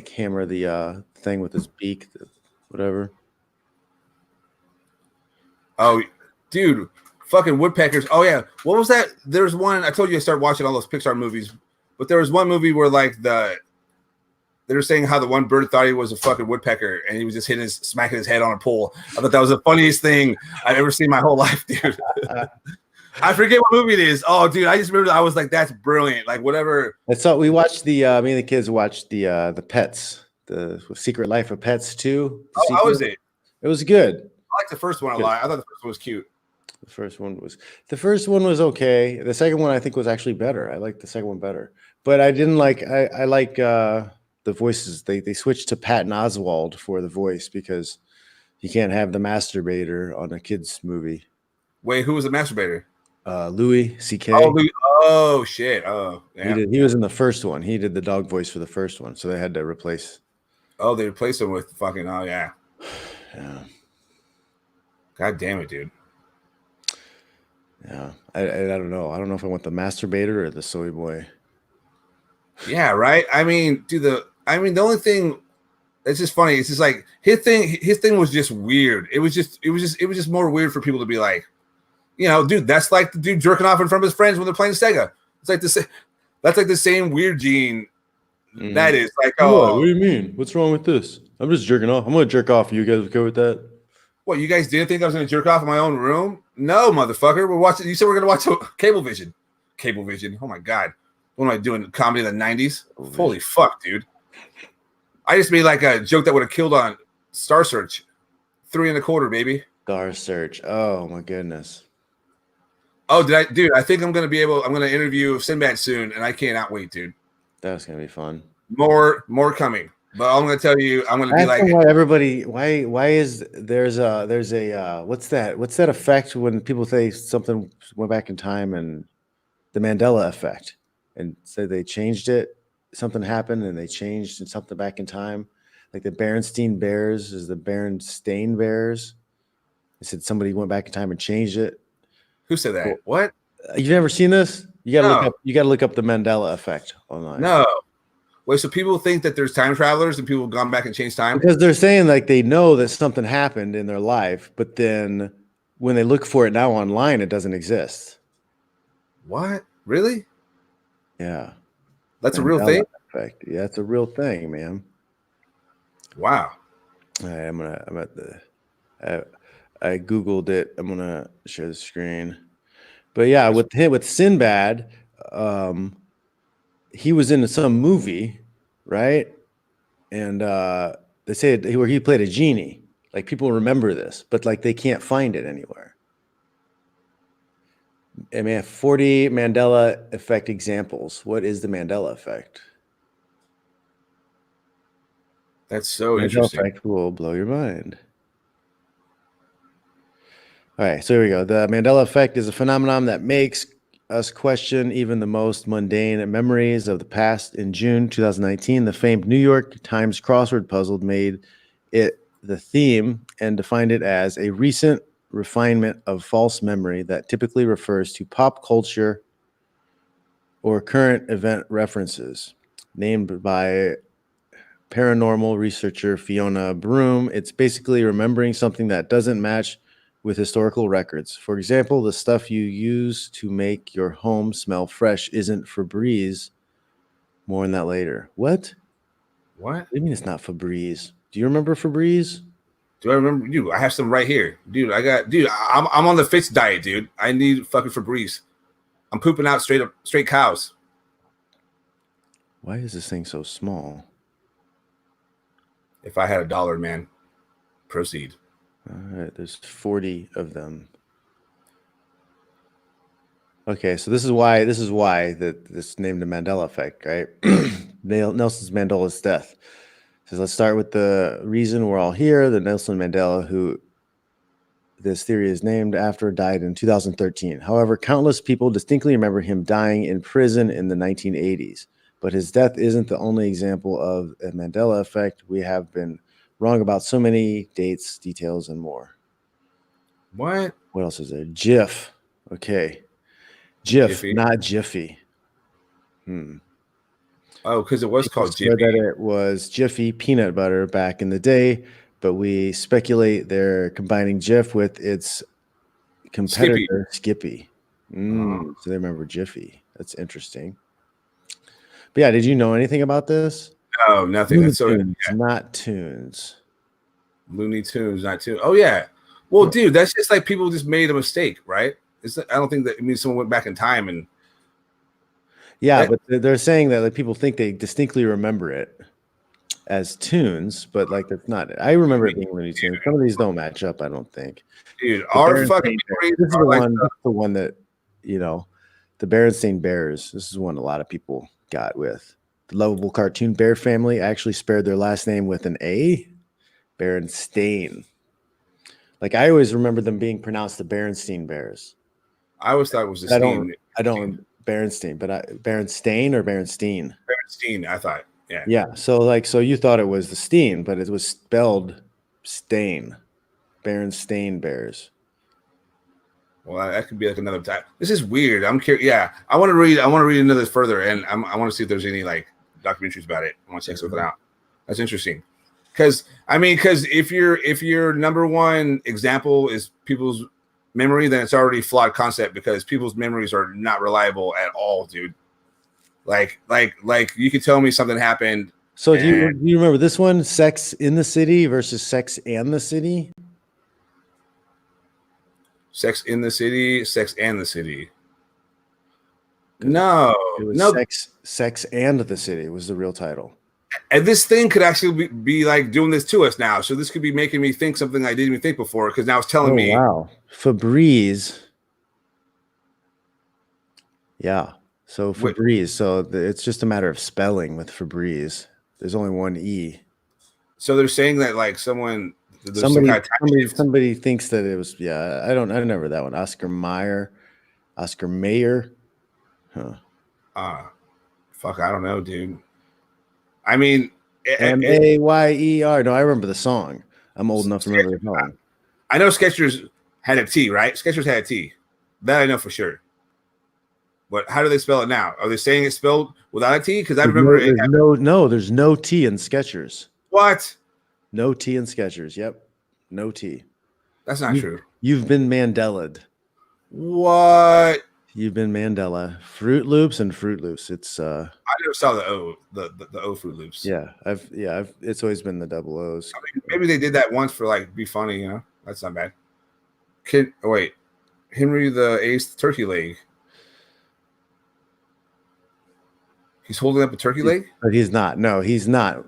hammer the thing with his beak, whatever. Oh, dude, fucking woodpeckers. Oh yeah, what was that? There's one. I told you I started watching all those Pixar movies, but there was one movie where like they were saying how the one bird thought he was a fucking woodpecker and he was just smacking his head on a pole. I thought that was the funniest thing I've ever seen in my whole life, dude. I forget what movie it is. Oh, dude, I just remember I was like, that's brilliant. Like whatever. I saw we watched me and the kids watched the Pets, the Secret Life of Pets 2. Oh, how was it? It was good. I liked the first one a lot. I thought the first one was cute. The first one was okay. The second one I think was actually better. I liked the second one better. But I didn't like I like the voices. They switched to Patton Oswalt for the voice because you can't have the masturbator on a kids movie. Wait, who was the masturbator? Louis C.K. Oh shit. Oh, yeah. He was in the first one. He did the dog voice for the first one, so they had to replace. Oh, they replaced him with fucking. Oh yeah. Yeah. God damn it, dude. Yeah, I don't know. I don't know if I want the masturbator or the soy boy. Yeah, right. I mean, the only thing that's just funny. It's just like his thing was just weird. It was just more weird for people to be like, you know, dude, that's like the dude jerking off in front of his friends when they're playing Sega. It's like that's like the same weird gene. Mm-hmm. That is like, what do you mean? What's wrong with this? I'm just jerking off. I'm gonna jerk off. You guys okay with that? What, you guys didn't think I was gonna jerk off in my own room? No, motherfucker. We're watching. You said we're gonna watch Cablevision. Cablevision. Oh my god. What am I doing? Comedy in the 90s? Holy fuck, dude. I just made like a joke that would have killed on Star Search. 3 1/4, baby. Star Search. Oh my goodness. Oh, dude, I think I'm gonna interview Sinbad soon, and I cannot wait, dude. That's gonna be fun. More coming. But I'm gonna tell you, I'm gonna be like why is there's a what's that effect when people say something went back in time, and the Mandela effect, and say they changed it, something happened and they changed and something back in time, like the Berenstain Bears is the Berenstain Bears. They said somebody went back in time and changed it. Who said that? What? You've never seen this? You gotta look up the Mandela effect online. No. Wait, so people think that there's time travelers and people have gone back and changed time? Because they're saying like they know that something happened in their life, but then when they look for it now online, it doesn't exist. What? Really? Yeah. That's Mandela a real thing? Effect. Yeah, it's a real thing, man. Wow. All right, I Googled it. I'm gonna share the screen. But yeah, with Sinbad, he was in some movie, right? And they say where he played a genie. Like people remember this, but like they can't find it anywhere. I mean, 40 Mandela effect examples. What is the Mandela effect? That's so Mandela interesting. Effect will blow your mind. All right, so here we go. The Mandela effect is a phenomenon that makes us question even the most mundane memories of the past. In June 2019, the famed New York Times crossword puzzle made it the theme and defined it as a recent refinement of false memory that typically refers to pop culture or current event references. Named by paranormal researcher Fiona Broom, it's basically remembering something that doesn't match with historical records. For example, the stuff you use to make your home smell fresh isn't Febreze. More on that later. What? What? do you mean it's not Febreze? Do you remember Febreze? Do I remember? Dude, I have some right here. Dude, I'm on the Fitz diet, dude. I need fucking Febreze. I'm pooping out straight cows. Why is this thing so small? If I had $1, man, proceed. All right, there's 40 of them. Okay, so this is why this named the Mandela effect, right? Nelson Mandela's death. So let's start with the reason we're all here. The Nelson Mandela, who this theory is named after, died in 2013. However, countless people distinctly remember him dying in prison in the 1980s. But his death isn't the only example of a Mandela effect. We have been wrong about so many dates, details, and more. What else is there? Jif. Okay. Jif, Jiffy. Not Jiffy. Oh, because it was called Jiffy. That it was Jiffy peanut butter back in the day, but we speculate they're combining Jif with its competitor Skippy. So they remember Jiffy. That's interesting. But yeah, did you know anything about this? No, nothing. That's so not Tunes. Looney Tunes, not Tunes. Oh yeah. Well, dude, that's just like people just made a mistake, right? I don't think that it means someone went back in time and. Yeah, but they're saying that like people think they distinctly remember it as Tunes, but like that's not it. I remember it being Looney Tunes. Some of these don't match up, I don't think. Dude, our fucking this is the one that the Berenstain Bears. This is one a lot of people got with the lovable cartoon bear family. Actually spared their last name with an A, Berenstain. Like I always remember them being pronounced the Berenstain Bears. I always thought it was the I don't Berenstain, but Berenstain or Berenstein? Berenstein, I thought. Yeah. Yeah. So you thought it was the Steen, but it was spelled Stain. Berenstain Bears. Well, that could be like another time. This is weird. I'm curious. Yeah, I want to read another further, and I want to see if there's any like documentaries about it. I want to check something out. That's interesting. Because if your number one example is people's memory, then it's already a flawed concept because people's memories are not reliable at all, dude. Like you could tell me something happened. So do you remember this one? Sex in the City versus Sex and the City? Sex in the City, Sex and the City. No. Sex and the City was the real title. And this thing could actually be like doing this to us now. So this could be making me think something I didn't even think before because now it's telling me. Wow. Febreze. Yeah. So Febreze. So it's just a matter of spelling with Febreze. There's only one E. So they're saying that like somebody thinks that it was. Yeah. I remember that one. Oscar Mayer. Huh. Fuck. I don't know, dude. I mean, Mayer. No, I remember the song. I'm old enough to remember the song. I know Skechers had a T, right? Skechers had a T. That I know for sure. But how do they spell it now? Are they saying it's spelled without a T? Because I remember there's no T in Skechers. What? No T in Skechers. Yep. No T. That's not true. You've been Mandela'd. What? You've been Mandela. Fruit Loops and Fruit Loops. It's I never saw the O Fruit Loops. Yeah, it's always been the double O's. I mean, maybe they did that once for like be funny, you know. That's not bad. Henry VIII turkey leg. He's holding up a turkey leg? But he's not. No, he's not.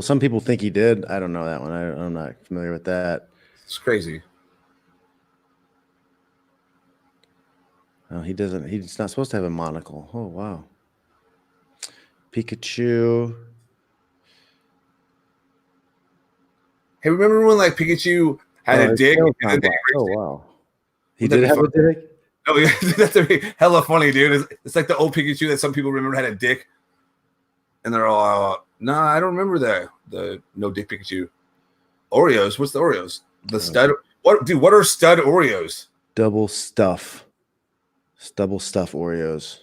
Some people think he did. I don't know that one. I'm not familiar with that. It's crazy. No, he doesn't. He's not supposed to have a monocle. Oh, wow. Pikachu. Hey, remember when like Pikachu had a dick? Oh, wow. He did have a dick? Oh, yeah. That's hella funny, dude. It's like the old Pikachu that some people remember had a dick. And they're all, no, I don't remember the no dick Pikachu. Oreos. What's the Oreos? The stud. What are stud Oreos? Double stuff Oreos.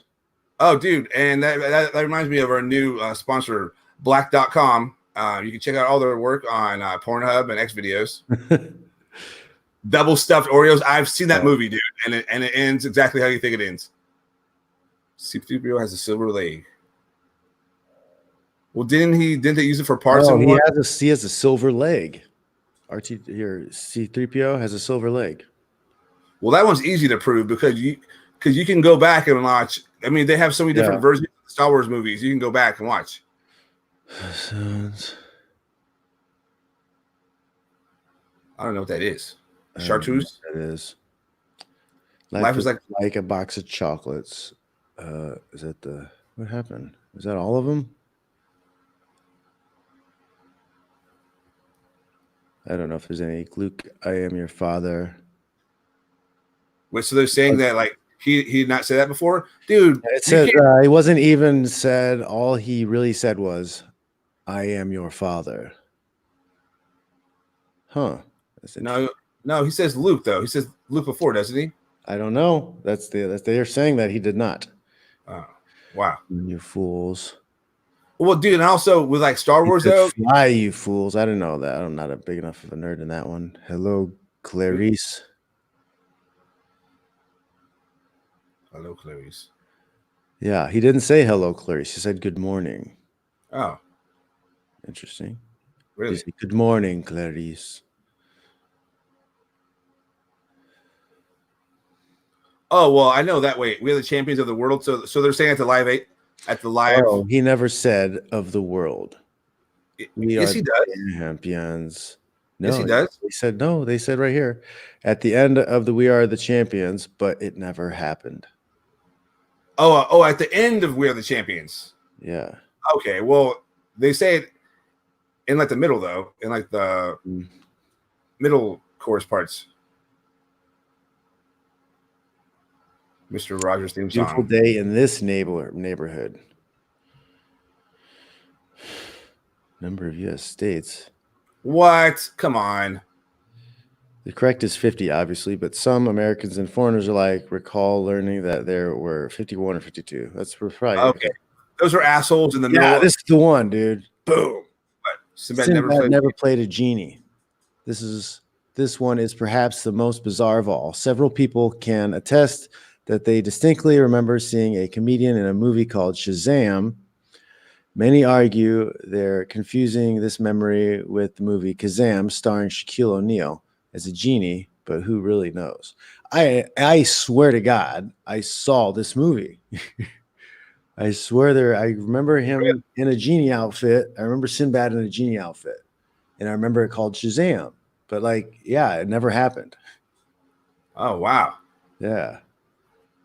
Oh, dude. And that reminds me of our new sponsor, black.com. You can check out all their work on Pornhub and X videos. Double stuffed Oreos. I've seen that movie, dude. And it ends exactly how you think it ends. C-3PO has a silver leg. Well, didn't they use it for parts? No, he has a silver leg. C-3PO has a silver leg. Well, that one's easy to prove because you can go back and watch. I mean, they have so many different versions of Star Wars movies. You can go back and watch. I don't know what that is. Chartreuse? It is. Life is like a box of chocolates. Is that what happened? Is that all of them? I don't know if there's any. Luke, I am your father. Wait, so they're saying that like he did not say that before, dude. It said he wasn't even said. All he really said was, "I am your father." Huh? No. He says Luke though. He says Luke before, doesn't he? I don't know. They're saying that he did not. Oh, wow! You fools. Well, dude, and also with like Star Wars though. Fly, you fools! I didn't know that. I'm not a big enough of a nerd in that one. Hello, Clarice. Hello, Clarice. Yeah, he didn't say hello, Clarice. He said good morning. Oh, interesting. Really? He said, good morning, Clarice. Oh well, I know that. Wait, we are the champions of the world. So they're saying at the live 8 at the live. Oh, he never said of the world. Yes, he does. Champions. No, yes, he does. They said no. They said right here at the end of the "We Are the Champions," but it never happened. Oh, at the end of "We Are the Champions." Yeah. Okay. Well, they say it in like the middle though, in like the middle chorus parts. Mr. Rogers theme song. Beautiful day in this neighborhood. Number of U.S. states. What? Come on. The correct is 50, obviously, but some Americans and foreigners are like, recall learning that there were 51 or 52. That's probably okay. Those are assholes in the middle. Yeah, this is the one, dude. Boom. But Sinbad never played a genie. This one is perhaps the most bizarre of all. Several people can attest that they distinctly remember seeing a comedian in a movie called Shazam. Many argue they're confusing this memory with the movie Kazam, starring Shaquille O'Neal as a genie, but who really knows? I swear to God, I saw this movie. I swear I remember him in a genie outfit. I remember Sinbad in a genie outfit. And I remember it called Shazam. But like, yeah, it never happened. Oh, wow. Yeah.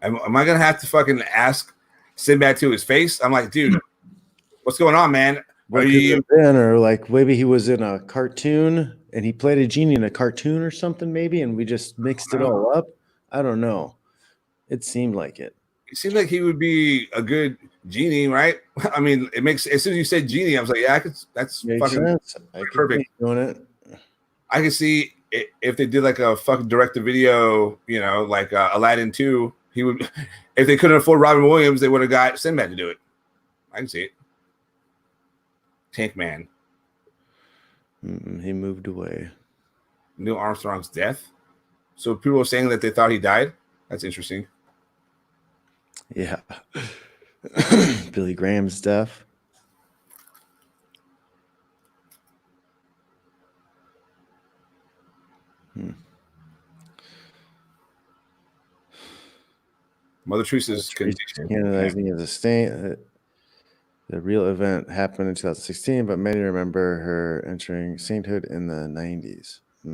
Am I going to have to fucking ask Sinbad to his face? I'm like, dude, what's going on, man? What could it have been? Or like maybe he was in a cartoon and he played a genie in a cartoon or something, maybe, and we just mixed it all up. I don't know. It seemed like it. It seemed like he would be a good genie, right? I mean, it makes as soon as you said genie, I was like, yeah, that's Makes fucking sense. perfect. Doing it. I can see if they did like a fucking direct to video, you know, like Aladdin 2, he would. If they couldn't afford Robin Williams, they would have got Sinbad to do it. I can see it. Tank Man. He moved away. Neil Armstrong's death. So people are saying that they thought he died. That's interesting. Yeah. Billy Graham's death. Mother Teresa's canonizing as a saint. The real event happened in 2016, but many remember her entering sainthood in the 90s. I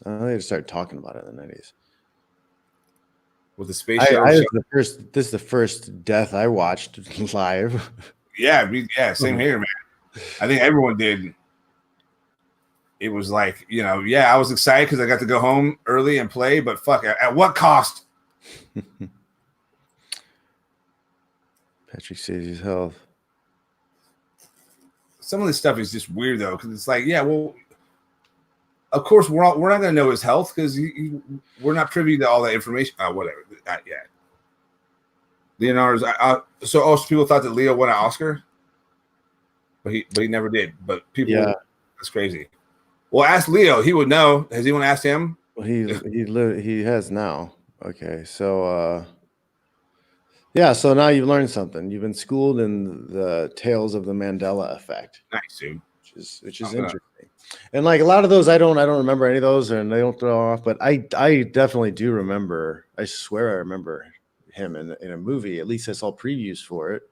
don't know, they started talking about it in the 90s. With the space shuttle. This is the first death I watched live. Yeah, same here, man. I think everyone did. It was like, you know, I was excited because I got to go home early and play, but fuck, at what cost? Patrick Swayze's health. Some of this stuff is just weird though, because it's like, well, of course we're not going to know his health because we're not privy to all that information. Whatever. Leonardo's. So also people thought that Leo won an Oscar, but he never did. But people, that's crazy. Well, ask Leo; he would know. Has anyone asked him? Well, he has now. Okay, so so now you've learned something. You've been schooled in the tales of the Mandela effect. Nice, dude. Which is interesting. And like a lot of those, I don't remember any of those, and they don't throw off. But I definitely do remember. I swear I remember him in a movie. At least I saw previews for it.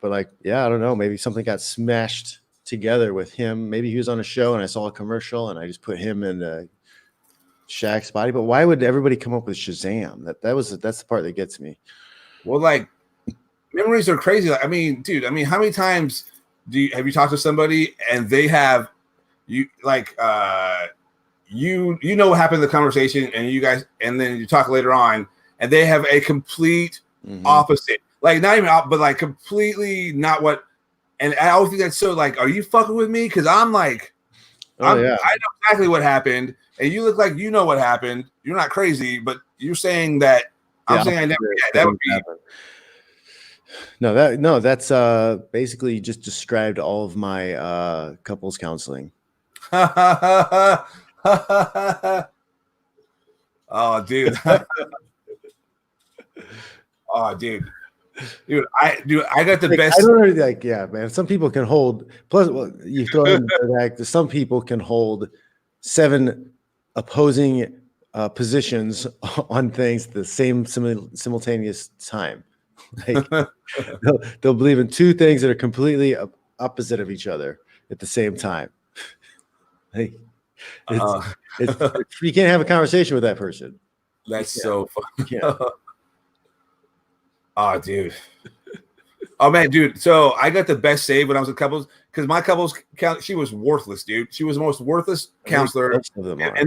But like, I don't know. Maybe something got smashed together with him. Maybe he was on a show and I saw a commercial and I just put him in Shaq's body. But why would everybody come up with Shazam? That's the part that gets me. Well, like memories are crazy. Like, I mean, dude. I mean, how many times have you talked to somebody and they have you like you know what happened in the conversation and you guys, and then you talk later on and they have a complete opposite, like not even but like completely not what. And I always think that's so like, are you fucking with me? Because I'm like, I know exactly what happened, and you look like you know what happened. You're not crazy, but you're saying that I'm saying I never. That would be. That's basically you just described all of my couples counseling. Oh, dude. Oh, dude, I got the like, best. I don't know, like, yeah, man. Some people can hold. Plus, well, you throw in the fact some people can hold 7 opposing positions on things at the same simultaneous time. Like they'll believe in 2 things that are completely opposite of each other at the same time. Like you can't have a conversation with that person. That's so fun. Yeah. Oh, dude. Oh man, dude. So I got the best save when I was in couples because my couples count. She was worthless, dude. She was the most worthless counselor in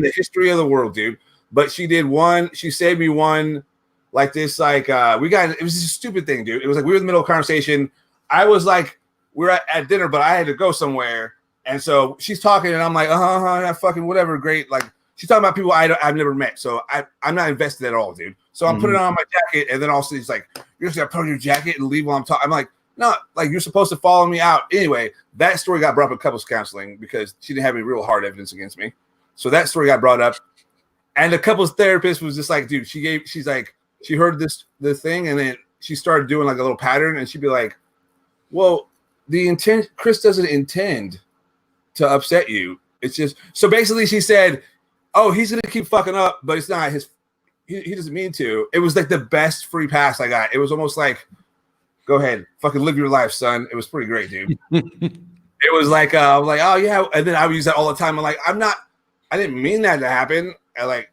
the history of the world, dude. But she did one. She saved me one, like this. Like we got. It was just a stupid thing, dude. It was like we were in the middle of a conversation. I was like, we're at dinner, but I had to go somewhere, and so she's talking, and I'm like, fucking whatever, great. Like she's talking about people I've never met, so I'm not invested at all, dude. So I'm putting on my jacket, and then also he's like, "You're just gonna put on your jacket and leave while I'm talking." I'm like, "No, like you're supposed to follow me out." Anyway, that story got brought up in couples counseling because she didn't have any real hard evidence against me. So that story got brought up, and the couples therapist was just like, "Dude, she's like, she heard the thing, and then she started doing like a little pattern, and she'd be like, well, the intent, Chris doesn't intend to upset you. It's just so basically she said, oh, he's gonna keep fucking up, but it's not his." He doesn't mean to. It was like the best free pass I got. It was almost like, go ahead, fucking live your life, son. It was pretty great, dude. It was like, I'm like, oh yeah, and then I would use that all the time. I'm like, I didn't mean that to happen. I like,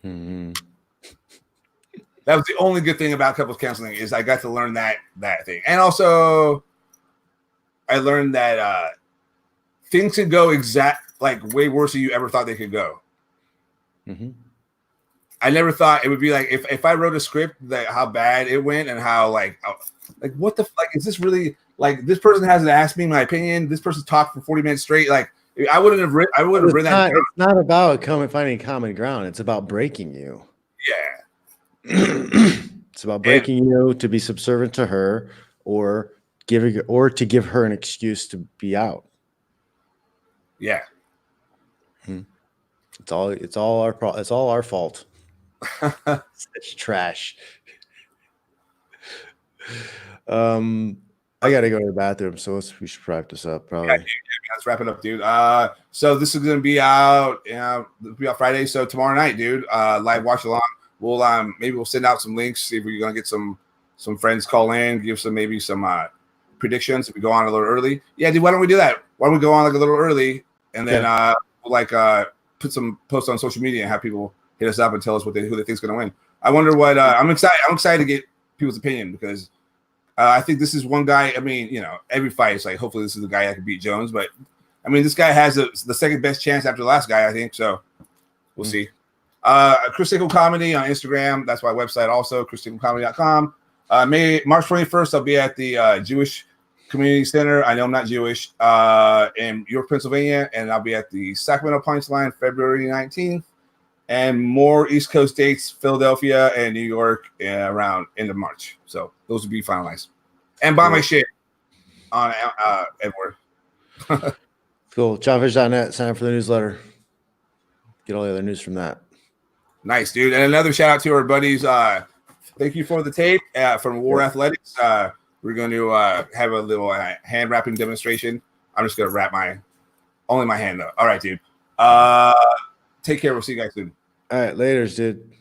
mm-hmm. That was the only good thing about couples counseling is I got to learn that thing, and also I learned that things can go way worse than you ever thought they could go. Mm-hmm. I never thought it would be like if I wrote a script that how bad it went and how like what the fuck is this really like this person hasn't asked me my opinion. This person's talked for 40 minutes straight. Like I wouldn't have written that. It's not about finding common ground. It's about breaking you. Yeah. It's about breaking you to be subservient to her or to give her an excuse to be out. Yeah. It's all our fault. It's trash. I gotta go to the bathroom, so we should wrap this up. Probably. Yeah, dude, let's wrap it up, dude. So this is gonna be out. It'll be out Friday. So tomorrow night, dude. Live watch along. We'll maybe we'll send out some links. See if we're gonna get some friends call in, give some predictions. If we go on a little early, yeah, dude. Why don't we do that? Why don't we go on like a little early and then put some posts on social media and have people hit us up and tell us who they think's going to win. I wonder what I'm excited. I'm excited to get people's opinion because I think this is one guy. I mean, every fight is like, hopefully this is the guy that can beat Jones. But I mean, this guy has the second best chance after the last guy, I think. So we'll see. Chris Tinkle Comedy on Instagram. That's my website also, christinklecomedy.com. March 21st, I'll be at the Jewish Community Center. I know I'm not Jewish, in York, Pennsylvania, and I'll be at the Sacramento Punchline February 19th, and more East Coast dates, Philadelphia and New York, around end of March. So those will be finalized. And buy my shit on everywhere. Cool. JohnFish.net. Sign up for the newsletter. Get all the other news from that. Nice, dude. And another shout out to our buddies. Thank you for the tape from War Athletics. We're going to have a little hand wrapping demonstration. I'm just going to wrap only my hand though. All right, dude. Take care. We'll see you guys soon. All right. Laters, dude.